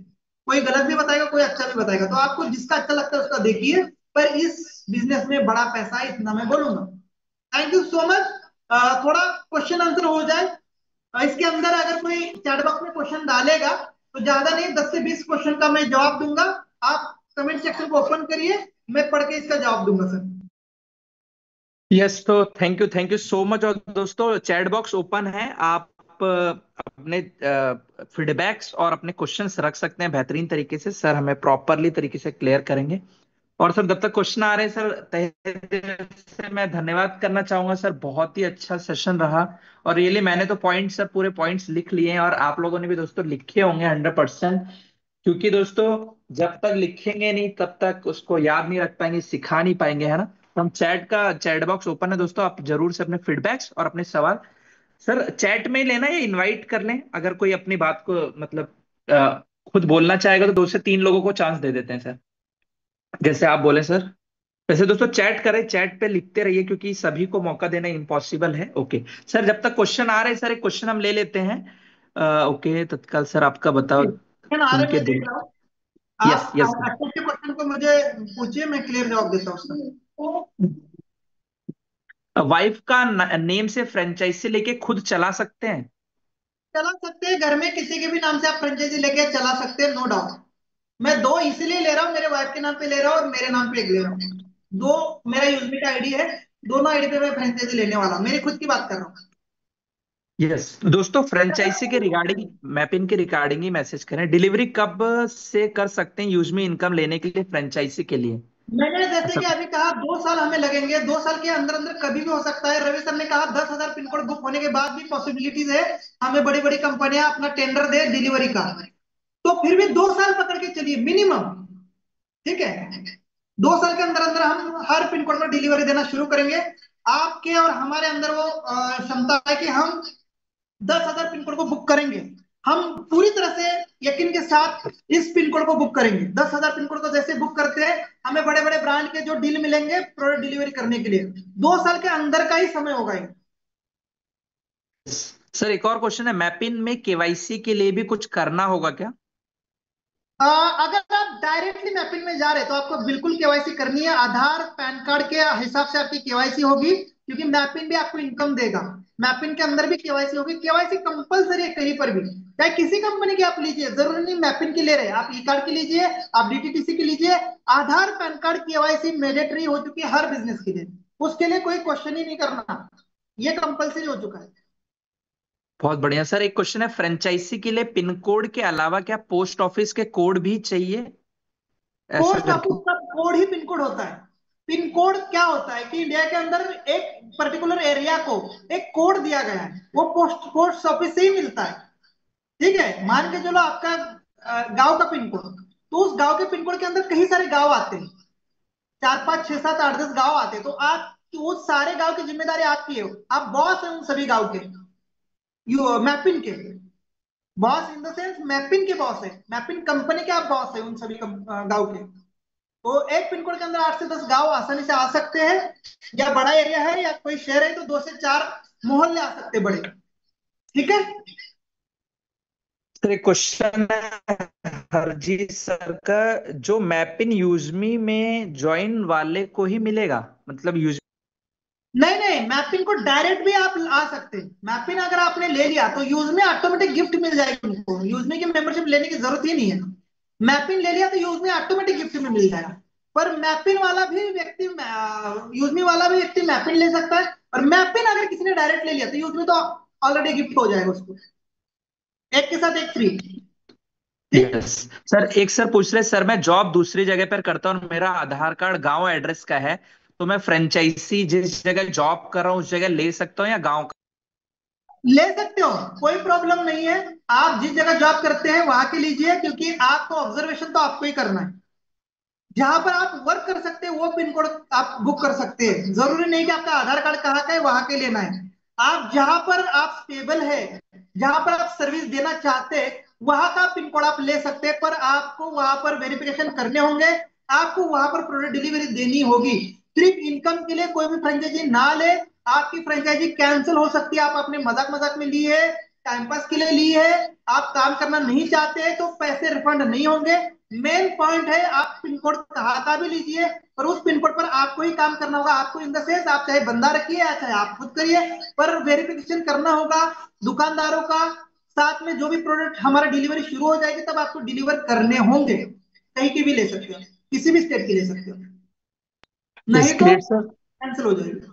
कोई गलत भी बताएगा, कोई अच्छा भी बताएगा, तो आपको जिसका अच्छा लगता है उसका देखिए। पर इस बिजनेस में बड़ा पैसा है, इतना मैं बोलूंगा। Thank you so much. थोड़ा क्वेश्चन आंसर हो जाए, इसके अंदर अगर कोई चैट बॉक्स में क्वेश्चन डालेगा तो ज्यादा नहीं, 10 से 20 क्वेश्चन का मैं जवाब दूंगा। आप कमेंट सेक्शन को ओपन करिए, मैं पढ़ के इसका जवाब दूंगा सर। यस, तो थैंक यू सो मच। और दोस्तों चैट बॉक्स ओपन है, आप अपने फीडबैक्स और अपने क्वेश्चंस रख सकते हैं बेहतरीन तरीके से, सर हमें प्रॉपरली तरीके से क्लियर करेंगे। और सर जब तक क्वेश्चन आ रहे हैं, सर तहे दिल से मैं धन्यवाद करना चाहूंगा सर, बहुत ही अच्छा सेशन रहा। और रियली मैंने तो पॉइंट्स, सर पूरे पॉइंट्स लिख लिए हैं, और आप लोगों ने भी दोस्तों लिखे होंगे 100%। क्योंकि दोस्तों जब तक लिखेंगे नहीं तब तक उसको याद नहीं रख पाएंगे, सिखा नहीं पाएंगे, है ना। तो हम चैट बॉक्स ओपन है दोस्तों, आप जरूर से अपने फीडबैक्स और अपने सवाल सर चैट में लेना या इनवाइट कर लें, अगर कोई अपनी बात को मतलब खुद बोलना चाहेगा तो 2 से 3 लोगों को चांस दे देते हैं सर, जैसे आप बोले सर। वैसे दोस्तों चैट करें, चैट पे लिखते रहिए क्योंकि सभी को मौका देना इम्पॉसिबल है। ओके सर, जब तक क्वेश्चन आ रहे हैं सर, एक क्वेश्चन हम ले लेते हैं। ओके तत्काल सर, आपका बताओ। क्वेश्चन आ रहे उनके मैं दो। देख रहा हूँ। यस आप यस। अच्छे अच्छे क्वेश्चन को मुझे पूछिए, मैं क्लियर जवाब देता हूँ उसका। वाइफ का नेम से फ्रेंचाइजी लेके खुद चला सकते हैं? चला सकते हैं, घर में किसी के भी नाम से आप फ्रेंचाइजी लेके चला सकते हैं, नो डाउट। मैं दो इसीलिए ले रहा हूँ, मेरे वाइफ के नाम पे ले रहा हूँ और मेरे नाम पे एक ले रहा हूँ। दो मेरा यूजमी का आईडी है, दोनों आईडी पे मैं फ्रेंचाइजी लेने वाला हूँ, मेरी खुद की बात कर रहा हूँ। यस दोस्तों, फ्रेंचाइजी के रिगार्डिंग, मैपिंग के रिगार्डिंग ही मैसेज करें। डिलीवरी कब से कर सकते हैं यूज में इनकम लेने के लिए, फ्रेंचाइजी के लिए? मैंने जैसे ऐसा कि अभी कहा 2 साल हमें लगेंगे, 2 साल के अंदर अंदर कभी भी हो सकता है। रवि सर ने कहा 10,000 पिन कोड बुक होने के बाद भी पॉसिबिलिटीज है हमें बड़ी बड़ी कंपनियां अपना टेंडर दे डिलीवरी का। तो फिर भी 2 साल पकड़ के चलिए मिनिमम, ठीक है। 2 साल के अंदर अंदर हम हर पिन कोड पर डिलीवरी देना शुरू करेंगे। आपके और हमारे अंदर वो क्षमता है कि हम 10,000 पिन कोड को बुक करेंगे। हम पूरी तरह से यकीन के साथ इस पिन कोड को बुक करेंगे। 10,000 पिन कोड को जैसे बुक करते हैं, हमें बड़े बड़े ब्रांड के जो डील मिलेंगे प्रोडक्ट डिलीवरी करने के लिए, 2 साल के अंदर का ही समय होगा ये। सर एक और क्वेश्चन है, मैपिंग में केवाईसी के लिए भी कुछ करना होगा क्या? अगर आप डायरेक्टली मैपिंग में जा रहे हैं तो आपको बिल्कुल केवाईसी करनी है। आधार पैन कार्ड के हिसाब से आपकी केवाईसी होगी, क्योंकि मैपिंग भी आपको इनकम देगा। मैपिंग के अंदर भी केवाईसी होगी। केवाईसी कंपलसरी है कहीं पर भी, चाहे किसी कंपनी की आप लीजिए, जरूरी नहीं मैपिंग की ले रहे हैं, आप ई कार्ड की लीजिए, आप डीटीटीसी की लीजिए। आधार पैन कार्ड केवाईसी मैंडेटरी हो चुकी है हर बिजनेस के लिए, उसके लिए कोई क्वेश्चन ही नहीं करना, ये कंपलसरी हो चुका है। बहुत बढ़िया सर, एक क्वेश्चन है, फ्रेंचाइजी के लिए पिन कोड के अलावा क्या पोस्ट ऑफिस के कोड भी चाहिए, ऐसा पोस्ट करके? ऑफिस का कोड ही पिन कोड होता है। पिन कोड क्या होता है कि इंडिया के अंदर एक पर्टिकुलर एरिया को एक कोड दिया गया है, वो पोस्ट ऑफिस से ही मिलता है। ठीक है, मान के चलो आपका गांव का पिन कोड, तो उस गांव के पिन कोड के अंदर कई सारे गांव आते हैं, 4 5 6 7 8 10 गांव आते हैं। तो आप, तो उस सारे गांव की जिम्मेदारी आपकी है, आप बॉस हैं उन सभी गांव के, यू मैपिन के बॉस इन द सेंस, मैपिन के बॉस है, मैपिन कंपनी के आप बॉस है उन सभी गांव के। तो एक पिन कोड के अंदर 8 से 10 गांव आसानी से आ सकते हैं, या बड़ा एरिया है या कोई शहर है तो 2 से 4 मोहल्ले आ सकते हैं बड़े। ठीक है। सर एक क्वेश्चन है हरजीत सर का, जो मैपिंग यूजमी में ज्वाइन वाले को ही मिलेगा, मतलब यूज? नहीं नहीं, मैपिंग को डायरेक्ट भी आप आ सकते हैं। मैपिंग अगर आपने ले लिया तो यूज में ऑटोमेटिक गिफ्ट मिल जाएगी उनको, यूज में की मेंबरशिप लेने की जरूरत ही नहीं है। मैपिंग ले लिया तो यूज में ऑटोमेटिक गिफ्ट में मिल जाएगा। पर मैपिंग वाला भी व्यक्ति, यूजमी वाला भी व्यक्ति मैपिंग ले सकता है, और मैपिंग अगर किसी ने डायरेक्ट ले लिया तो यूज में तो ऑलरेडी गिफ्ट हो जाएगा उसको, एक के साथ एक फ्री। ठीक। यस सर, एक सर पूछ रहे, सर मैं जॉब दूसरी जगह पर करता हूँ और मेरा आधार कार्ड गांव एड्रेस का है, तो मैं फ्रेंचाइजी जिस जगह जॉब कर रहा हूँ उस जगह ले सकता हूँ या गांव का? ले सकते हो, कोई प्रॉब्लम नहीं है। आप जिस जगह जॉब करते हैं वहां के लीजिए, क्योंकि आपको ऑब्जर्वेशन तो आपको ही करना है। जहां पर आप वर्क कर सकते हैं वो पिन कोड आप बुक कर सकते हैं, जरूरी नहीं कि आपका आधार कार्ड कहाँ का है वहां के लेना है। आप जहां पर आप स्टेबल है, जहां पर आप सर्विस देना चाहते हैं, वहां का पिन कोड आप ले सकते हैं, पर आपको वहां पर वेरिफिकेशन करने होंगे, आपको वहां पर प्रोडक्ट डिलीवरी देनी होगी। सिर्फ इनकम के लिए कोई भी फ्रेंचाइजी ना ले, आपकी फ्रेंचाइजी कैंसिल हो सकती है। आप अपने मजाक मजाक में ली है, टाइम पास के लिए ली है, आप काम करना नहीं चाहते तो पैसे रिफंड नहीं होंगे। मेन पॉइंट है, आप पिन कोड कहाँ का भी लीजिए, पर उस पिन कोड पर आपको ही काम करना होगा। आपको इन द सेंस, आप चाहे बंदा रखिए या चाहे आप खुद करिए, पर वेरिफिकेशन करना होगा दुकानदारों का। साथ में जो भी प्रोडक्ट हमारा डिलीवरी शुरू हो जाएगी तब आपको डिलीवर करने होंगे। कहीं की भी ले सकते हो, किसी भी स्टेट की ले सकते हो, यस नहीं तो ग्रेट सर। कैंसिल हो जाएगी।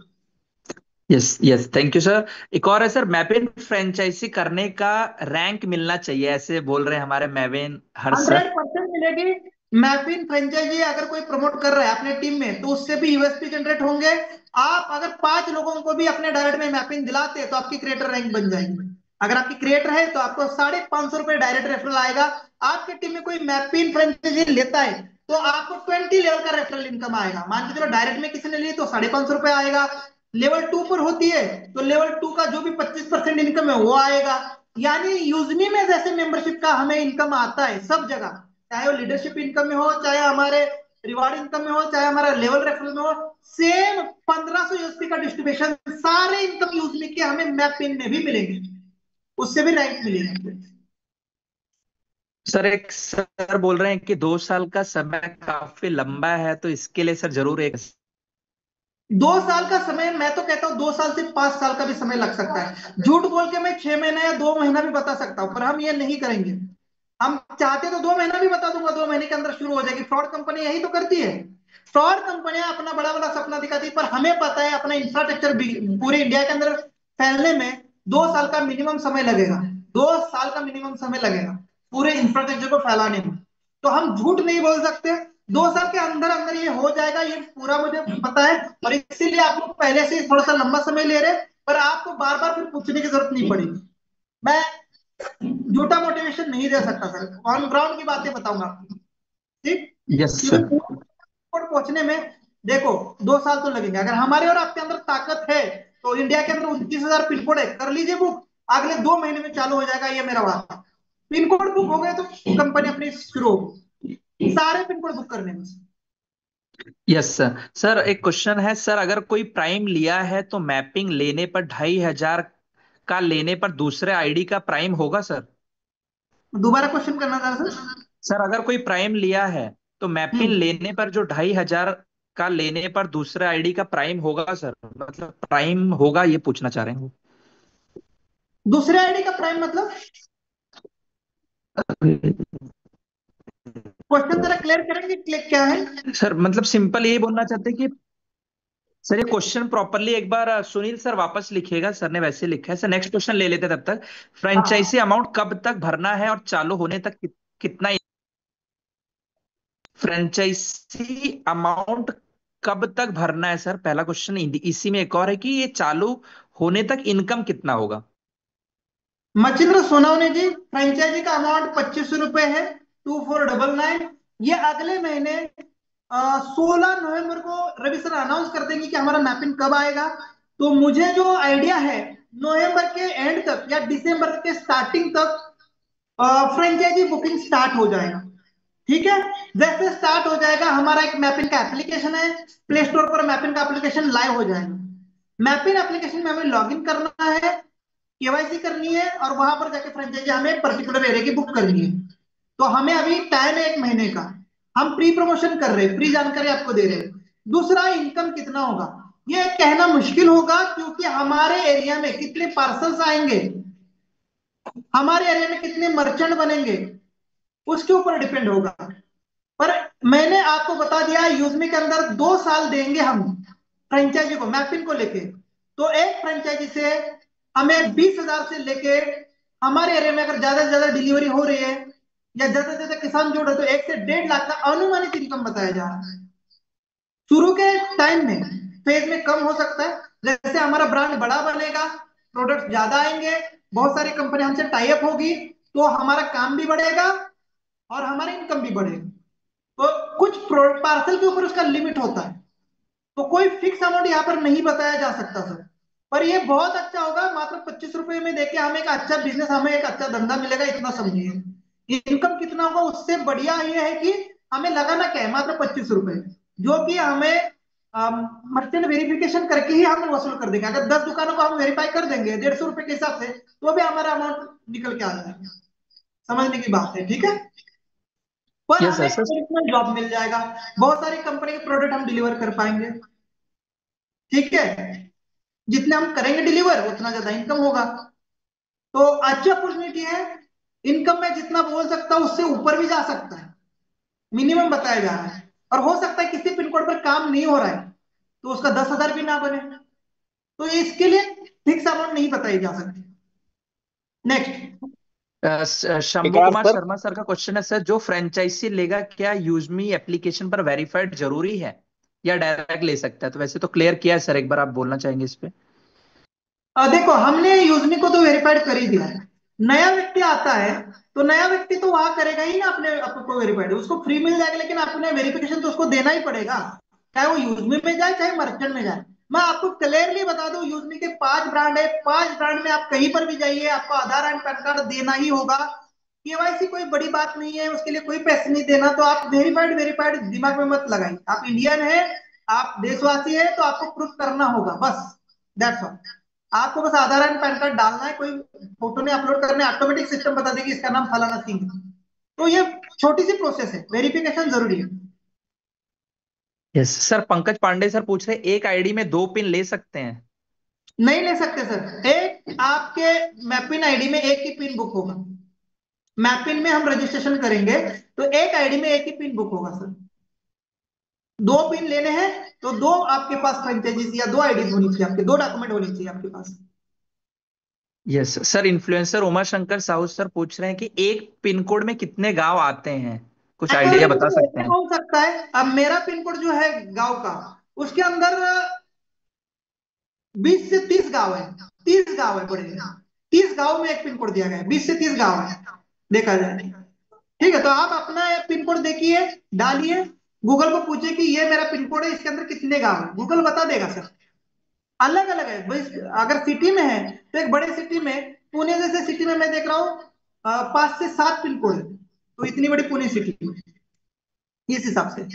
Yes yes, thank you sir. एक और है सर, मैपिन फ्रेंचाइजी करने का रैंक मिलना चाहिए, ऐसे बोल रहे हैं हमारे मैवेन हर्ष सर। 100% मिलेगी। मैफिन फ्रेंचाइजी अगर कोई प्रमोट कर रहा है अपने टीम में तो उससे भी यूएसपी जनरेट होंगे। आप अगर 5 लोगों को भी अपने डायरेक्ट में मैपिन दिलाते हैं तो आपकी क्रिएटर रैंक बन जाएगी। अगर आपकी क्रिएटर है तो आपको 550 रुपए डायरेक्ट रेफरल आएगा। आपकी टीम में कोई मैपिन फ्रेंचाइजी लेता है तो आपको 20 लेवल का रेफरल इनकम आएगा। मान के चलो डायरेक्ट में किसी ने ली तो 550 रुपए आएगा। लेवल 2 पर होती है तो लेवल 2 का जो भी 25% इनकम है वो आएगा। यानी यूजमी में जैसे मेंबरशिप का हमें इनकम आता है सब जगह, चाहे वो लीडरशिप इनकम में हो, चाहे हमारे रिवार्ड इनकम में हो, चाहे हमारा लेवल रेफरल में हो, सेम 1500 यूएसपी का डिस्ट्रीब्यूशन सारे इनकम यूजमी के हमें मैप पिन में भी मिलेंगे, उससे भी रैंक मिलेंगे। सर एक सर बोल रहे हैं कि 2 साल का समय काफी लंबा है, तो इसके लिए सर जरूर एक। 2 साल का समय, मैं तो कहता हूँ 2 साल से 5 साल का भी समय लग सकता है। झूठ बोल के मैं 6 महीना या 2 महीना भी बता सकता हूँ, पर हम ये नहीं करेंगे। हम चाहते तो 2 महीना भी बता दूंगा, 2 महीने के अंदर शुरू हो जाएगी। फ्रॉड कंपनी यही तो करती है। फ्रॉड कंपनियां अपना बड़ा बड़ा सपना दिखाती है, पर हमें पता है अपना इंफ्रास्ट्रक्चर पूरे इंडिया के अंदर फैलने में 2 साल का मिनिमम समय लगेगा। 2 साल का मिनिमम समय लगेगा पूरे इंफ्रास्ट्रक्चर को फैलाने में। तो हम झूठ नहीं बोल सकते। 2 साल के अंदर अंदर ये हो जाएगा, ये पूरा मुझे पता है। और इसीलिए आपको पहले से थोड़ा सा लंबा समय ले रहे, पर आपको बार बार फिर पूछने की जरूरत नहीं पड़ेगी। मैं झूठा मोटिवेशन नहीं दे सकता सर, ऑन ग्राउंड की बातें बताऊंगा आपको। ठीक, यस क्योंकि सर। पूर्ण पहुंचने में देखो 2 साल तो लगेंगे। अगर हमारे और आपके अंदर ताकत है तो इंडिया के अंदर 29,000 पिन कोड है, कर लीजिए बुक, अगले 2 महीने में चालू हो जाएगा, ये मेरा वादा। पिन कोड बुक हो गए तो कंपनी अपनी शुरू होगी, सारे पिन कोड बुक करने में। Yes sir. सर एक क्वेश्चन है सर, अगर कोई प्राइम लिया है तो मैपिंग लेने पर 2,500 का लेने पर दूसरे आईडी का प्राइम होगा सर? दोबारा क्वेश्चन करना था सर। सर अगर कोई प्राइम लिया है तो मैपिंग हम्म, लेने पर जो 2,500 का लेने पर दूसरे आईडी का प्राइम होगा सर, मतलब प्राइम होगा ये पूछना चाह रहे हैं दूसरे आईडी का प्राइम मतलब? वो। क्वेश्चन जरा क्लियर करेंगे, क्लिक क्या है? सर मतलब सिंपल यही बोलना चाहते हैं कि सर ये क्वेश्चन प्रॉपरली एक बार सुनील सर वापस लिखिएगा, सर ने वैसे लिखा है। सर नेक्स्ट क्वेश्चन ले लेते हैं तब तक। हाँ, फ्रेंचाइजी अमाउंट कब तक भरना है और चालू होने तक कितना? फ्रेंचाइजी अमाउंट कब तक भरना है सर, पहला क्वेश्चन। इसी में एक और है कि ये चालू होने तक इनकम कितना होगा? मचिंद्र सोनावने जी, फ्रेंचाइजी का अमाउंट 2500 रुपए है, 2499। ये अगले महीने 16 नवंबर को रवि सर अनाउंस कर देंगे कि हमारा मैपिंग कब आएगा। तो मुझे जो आइडिया है, नवंबर के एंड तक या दिसंबर के स्टार्टिंग तक फ्रेंचाइजी बुकिंग स्टार्ट हो जाएगा। ठीक है, जैसे स्टार्ट हो जाएगा हमारा एक मैपिंग का एप्लीकेशन है, प्ले स्टोर पर मैपिंग का एप्लीकेशन लाइव हो जाएगा। मैपिंग एप्लीकेशन में हमें लॉगिन करना है, केवाईसी करनी है, और वहां पर जाके फ्रेंचाइजी हमें पर्टिकुलर एरिया की बुक करनी है। तो हमें अभी टाइम है 1 महीने का। हम प्री प्रमोशन कर रहे हैं, प्री जानकारी आपको दे रहे हैं। दूसरा, इनकम कितना होगा ये कहना मुश्किल होगा, क्योंकि हमारे एरिया में कितने पार्सल्स आएंगे, हमारे एरिया में कितने मर्चेंट बनेंगे, उसके ऊपर डिपेंड होगा। पर मैंने आपको बता दिया, यूजमी के अंदर 2 साल देंगे हम फ्रेंचाइजी को, मैपिंग को लेके। तो एक फ्रेंचाइजी से हमें 20,000 से लेके, हमारे एरिया में अगर ज्यादा से ज्यादा डिलीवरी हो रही है या ज्यादा से ज्यादा किसान जोड़ है, तो 1 से 1.5 लाख का अनुमानित इनकम बताया जा रहा है। शुरू के टाइम में, फेज में कम हो सकता है, जैसे हमारा ब्रांड बड़ा बनेगा, प्रोडक्ट ज्यादा आएंगे, बहुत सारी कंपनी हमसे टाई अप होगी, तो हमारा काम भी बढ़ेगा और हमारी इनकम भी बढ़ेगी। तो कुछ पार्सल के ऊपर उसका लिमिट होता है, तो कोई फिक्स अमाउंट यहाँ पर नहीं बताया जा सकता सर। पर ये बहुत अच्छा होगा, मात्र 25 रुपए में देके हमें एक अच्छा बिजनेस, हमें एक अच्छा धंधा मिलेगा, इतना समझिए। इनकम कितना होगा उससे बढ़िया ये है कि हमें लगाना क्या है, मात्र 25 रुपए, जो कि हमें मर्चेंट वेरिफिकेशन करके ही हम वसूल कर देंगे। अगर 10 दुकानों को हम वेरीफाई कर देंगे 150 रुपए के हिसाब से, तो भी हमारा अमाउंट निकल के आ जाएगा। समझने की बात है, ठीक है। पर यस हमें सर। प्लेसमेंट जॉब मिल जाएगा, बहुत सारी कंपनी के प्रोडक्ट हम डिलीवर कर पाएंगे। ठीक है, जितने हम करेंगे डिलीवर उतना ज्यादा इनकम होगा। तो अच्छी अपॉर्चुनिटी है। इनकम में जितना बोल सकता हूँ उससे ऊपर भी जा सकता है, मिनिमम बताया जा रहा है। और हो सकता है किसी पिन कोड पर काम नहीं हो रहा है तो उसका 10,000 भी ना बने। तो इसके लिए फिक्स अमाउंट नहीं बताई जा सकती। नेक्स्ट। शंभू विकास कुमार सर। शर्मा सर का क्वेश्चन है सर, जो फ्रेंचाइजी लेगा क्या यूजमी एप्लीकेशन पर वेरीफाइड जरूरी है या डायरेक्ट ले सकता है? तो वैसे तो क्लियर किया है सर, एक बार आप बोलना चाहेंगे इस पे? देखो, हमने यूजमी को तो वेरीफाइड कर ही दिया है। नया व्यक्ति आता है तो नया व्यक्ति तो वहां करेगा ही ना अपने आपको वेरीफाइड, उसको फ्री मिल जाएगा, लेकिन अपने वेरिफिकेशन तो उसको देना ही पड़ेगा, चाहे वो यूजमी में जाए चाहे मर्चेंट में जाए। मैं आपको क्लियरली बता दूं, यूजमी के 5 ब्रांड है, 5 ब्रांड में आप कहीं पर भी जाइए आपको आधार एंड पैन कार्ड देना ही होगा। केवाईसी कोई बड़ी बात नहीं है, उसके लिए कोई पैसे नहीं देना। तो आप वेरीफाइड वेरीफाइड दिमाग में मत लगाइए, आप इंडियन है, आप देशवासी है, तो आपको प्रूफ करना होगा बस, दैट्स ऑल। आपको बस आधार एंड पैन कार्ड डालना है, कोई फोटो नहीं अपलोड करने, ऑटोमेटिक सिस्टम बता देगी इसका नाम फलाना सिंह है। तो ये छोटी सी प्रोसेस है, वेरिफिकेशन जरूरी है। Yes sir, Pankaj Pandey sir पूछ रहे एक आईडी में 2 पिन ले सकते हैं? नहीं ले सकते सर, एक आपके मैपिन आईडी में एक ही पिन बुक होगा। मैपिन में हम रजिस्ट्रेशन करेंगे तो एक आईडी में एक ही पिन बुक होगा सर। 2 पिन लेने हैं तो दो आपके पास फ्रेंचाइजीज या 2 आईडी होनी चाहिए, आपके 2 डॉक्यूमेंट होनी चाहिए आपके पास। Yes sir, influencer Uma Shankar Sahu sir पूछ रहे हैं कि एक पिन कोड में कितने गांव आते हैं? कुछ आइडिया अकॉर्डिंग बता टू सकते ऐसे हैं? हो सकता है, अब मेरा पिन कोड जो है गांव का, उसके अंदर 20 से 30 गांव है। 30 गांव है पूरे, 30 गांव में एक पिन कोड दिया गया है, 20 से 30 गांव है देखा जाए। ठीक है, तो आप अपना पिन कोड देखिए, डालिए, गूगल को पूछिए कि ये मेरा पिन कोड है, इसके अंदर कितने गांव है, गूगल बता देगा सर। अलग अलग है भाई, अगर सिटी में है तो एक बड़े सिटी में, पुणे जैसे सिटी में मैं देख रहा हूँ 5 से 7 पिन कोड है, तो इतनी बड़ी पुणे सिटी में, इस हिसाब से।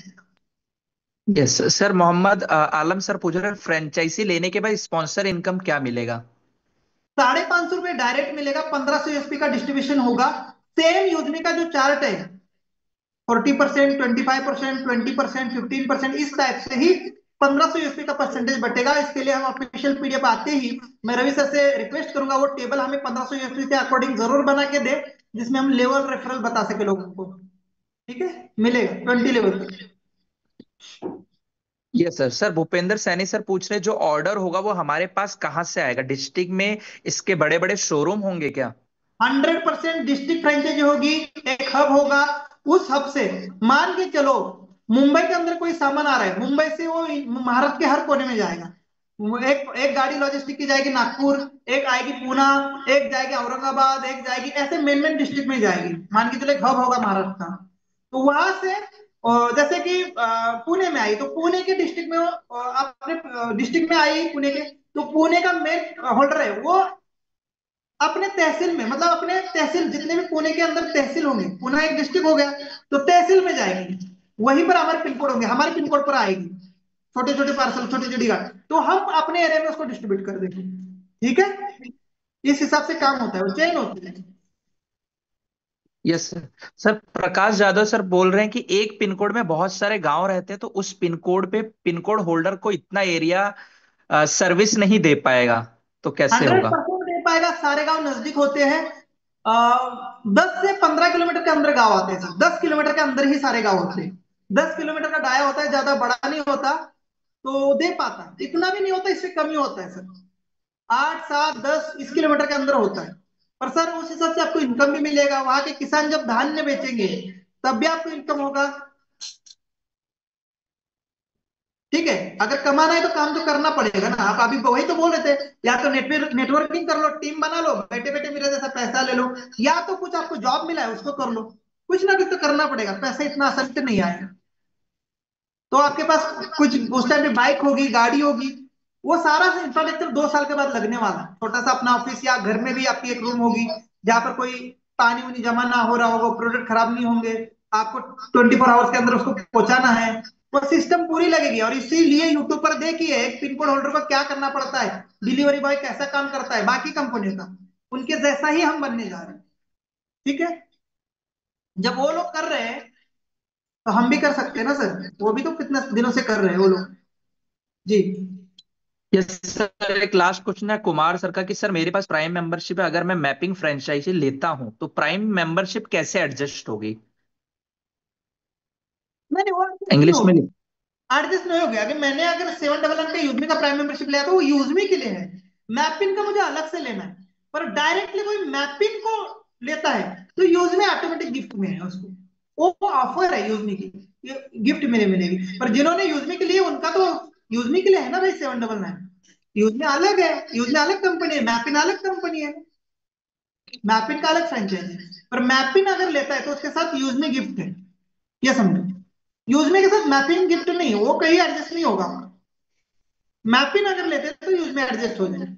यस सर, मोहम्मद आलम सर पूछ रहे हैं फ्रेंचाइजी लेने के बाद स्पॉन्सर इनकम क्या मिलेगा? 550 रुपये डायरेक्ट मिलेगा, 1500 यूएसपी का डिस्ट्रीब्यूशन होगा। सेम यूजमी का जो चार्ट है, 40%, 25%, 20%, 15%, इस टाइप से ही 1500 यूएसपी का परसेंटेज बटेगा। इसके लिए हम ऑफिशियल पीडीएफ आते ही मैं रवि सर से रिक्वेस्ट करूंगा वो टेबल हमें 1500 यूएसपी के अकॉर्डिंग जरूर बना के दे, जिसमें हम लेवल रेफरल बता सके लोगों को। ठीक है, मिलेगा 20 लेवल तक। Yes sir. Sir Bhupendra Saini sir पूछ रहे हैं जो ऑर्डर होगा वो हमारे पास कहाँ से आएगा? डिस्ट्रिक्ट में इसके बड़े बड़े शोरूम होंगे क्या? 100% डिस्ट्रिक्ट फ्रेंचाइजी होगी, एक हब होगा। उस हब से मान के चलो, मुंबई के अंदर कोई सामान आ रहा है, मुंबई से वो महाराष्ट्र के हर कोने में जाएगा। एक एक गाड़ी लॉजिस्टिक की जाएगी नागपुर, एक आएगी पूना, एक जाएगी औरंगाबाद, एक जाएगी, ऐसे मेन मेन डिस्ट्रिक्ट में जाएगी। मान के चलो एक हब होगा महाराष्ट्र का, तो वहां से जैसे कि पुणे में आई तो पुणे के डिस्ट्रिक्ट में अपने डिस्ट्रिक्ट में आई पुणे के, तो पुणे का मेन होल्डर है वो अपने तहसील में, मतलब अपने तहसील जितने भी पुणे के अंदर तहसील होंगे, पुणे एक डिस्ट्रिक्ट हो गया, तो तहसील में जाएगी, वहीं पर हमारे पिन कोड होंगे, हमारे पिन कोड पर आएगी छोटे छोटे पार्सल, छोटी छोटी गाड़ी, तो हम अपने एरिया में उसको डिस्ट्रीब्यूट कर देंगे। ठीक है, इस हिसाब से काम होता है, वो चेन होती है। Yes sir. Sir Prakash Yadav sir बोल रहे हैं कि एक पिन कोड में बहुत सारे गांव रहते हैं तो उस पिन कोड पे पिन कोड होल्डर को इतना एरिया सर्विस नहीं दे पाएगा, तो कैसे हंड्रेड होगा? परसेंट दे पाएगा, सारे गांव नजदीक होते हैं। 10 से 15 किलोमीटर के अंदर गांव आते हैं सर, 10 किलोमीटर के अंदर ही सारे गांव होते हैं। 10 किलोमीटर का डाया होता है, ज्यादा बड़ा नहीं होता, तो दे पाता है, इतना भी नहीं होता, इससे कम ही होता है सर। 8, 7, 10 इस किलोमीटर के अंदर होता है। पर सर उस हिसाब से आपको इनकम भी मिलेगा, वहां के किसान जब धान्य बेचेंगे तब भी आपको इनकम होगा। ठीक है, अगर कमाना है तो काम तो करना पड़ेगा ना। आप अभी वही तो बोल रहे थे, या तो नेटवर्किंग कर लो, टीम बना लो, बैठे बैठे मेरे जैसा पैसा ले लो, या तो कुछ आपको जॉब मिला है उसको कर लो। कुछ ना कुछ तो करना पड़ेगा, पैसा इतना आसानी से नहीं आएगा। तो आपके पास कुछ उस टाइम पे बाइक होगी, गाड़ी होगी, वो सारा इंफ्रास्ट्रक्चर 2 साल के बाद लगने वाला है। छोटा सा अपना ऑफिस या घर में भी आपकी एक रूम होगी, जहां पर कोई पानी उनी जमा ना हो रहा होगा, प्रोडक्ट खराब नहीं होंगे, आपको 24 आवर्स के अंदर उसको पहुंचाना है, वो सिस्टम पूरी लगेगी। और इसीलिए यूट्यूब पर देखिए एक पिन कोड होल्डर को क्या करना पड़ता है, डिलीवरी बॉय कैसा काम करता है बाकी कंपनियों का, उनके जैसा ही हम बनने जा रहे हैं। ठीक है, जब वो लोग कर रहे हैं तो हम भी कर सकते हैं ना सर, वो भी तो कितने दिनों से कर रहे हैं वो लोग। जी। यस सर, एक लास्ट क्वेश्चन है कुमार सर का कि सर मेरे पास प्राइम मेंबरशिप है, अगर मैं मैपिंग फ्रेंचाइजी लेता हूं तो प्राइम मेंबरशिप कैसे एडजस्ट होगी? मैंने वो एडजस्ट नहीं इंग्लिश में होगी, लिख। एडजस्ट नहीं हो गया कि मैंने अगर 711 का यूजमी का प्राइम मेंबरशिप लिया तो वो यूजमी के लिए है, मैपिन का मुझे अलग से लेना है। पर डायरेक्टली कोई मैपिन को लेता है तो यूजमी ऑटोमेटिक गिफ्ट में है उसको, वो ऑफर है यूजमी की, गिफ्ट मेरे मिलेगी। पर जिन्होंने यूजमी के लिए उनका तो यूजमी के लिए है ना भाई 799। यूजमी अलग है, यूजमी अलग कंपनी है, मैपिन अलग कंपनी है, मैपिन का अलग फ्रेंचाइज है। पर मैपिन अगर लेता है तो उसके साथ यूजमी गिफ्ट है, ये समझो। यूजमी के साथ मैपिंग गिफ्ट नहीं, वो कहीं एडजस्ट नहीं होगा। मैपिन अगर लेते तो यूज में एडजस्ट हो जाए।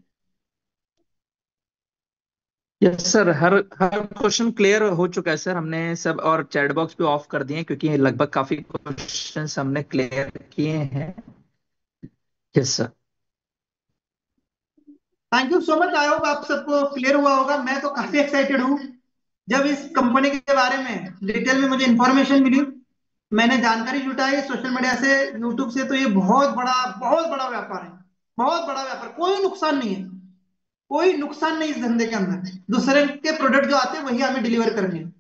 यस सर, हर हर क्वेश्चन क्लियर हो चुका है सर, हमने सब और चैट बॉक्स भी ऑफ कर दिए हैं क्योंकि लगभग काफी क्वेश्चंस हमने क्लियर किए हैं। Yes sir. Thank you so much. I hope आप सबको क्लियर हुआ होगा। मैं तो काफी एक्साइटेड हूँ। जब इस कंपनी के बारे में डिटेल में मुझे इंफॉर्मेशन मिली, मैंने जानकारी जुटाई सोशल मीडिया से, यूट्यूब से, तो ये बहुत बड़ा व्यापार है। बहुत बड़ा व्यापार, कोई नुकसान नहीं है। कोई नुकसान नहीं इस धंधे के अंदर। दूसरे के प्रोडक्ट जो आते हैं वही हमें डिलीवर करने हैं।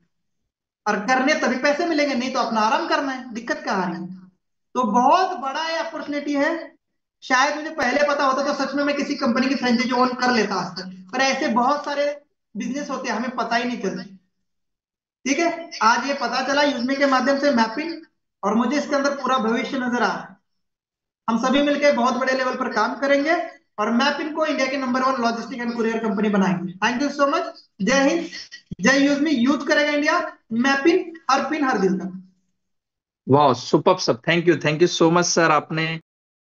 और करने तभी पैसे मिलेंगे, नहीं तो अपना आराम करना है। दिक्कत कहाँ आ रही है? तो बहुत बड़ा ये अपॉर्चुनिटी है। शायद मुझे पहले पता होता तो सच में मैं किसी कंपनी की फ्रेंचाइजी ओन कर लेता आज तक, पर ऐसे बहुत सारे बिजनेस होते हैं हमें पता ही नहीं चलता। ठीक है, आज ये पता चला यूजमी के माध्यम से मैपिंग, और मुझे इसके अंदर पूरा भविष्य नजर आ रहा है। हम सभी मिलकर बहुत बड़े लेवल पर काम करेंगे और मैपिंग को इंडिया की number 1 logistic and courier company बनाएंगे। Thank you so much. जय हिंद, जय यूजमी। यूज करेगा इंडिया। मैपिंग हर पिन हर दिल तक। वाह, superb sir, thank you so much sir, आपने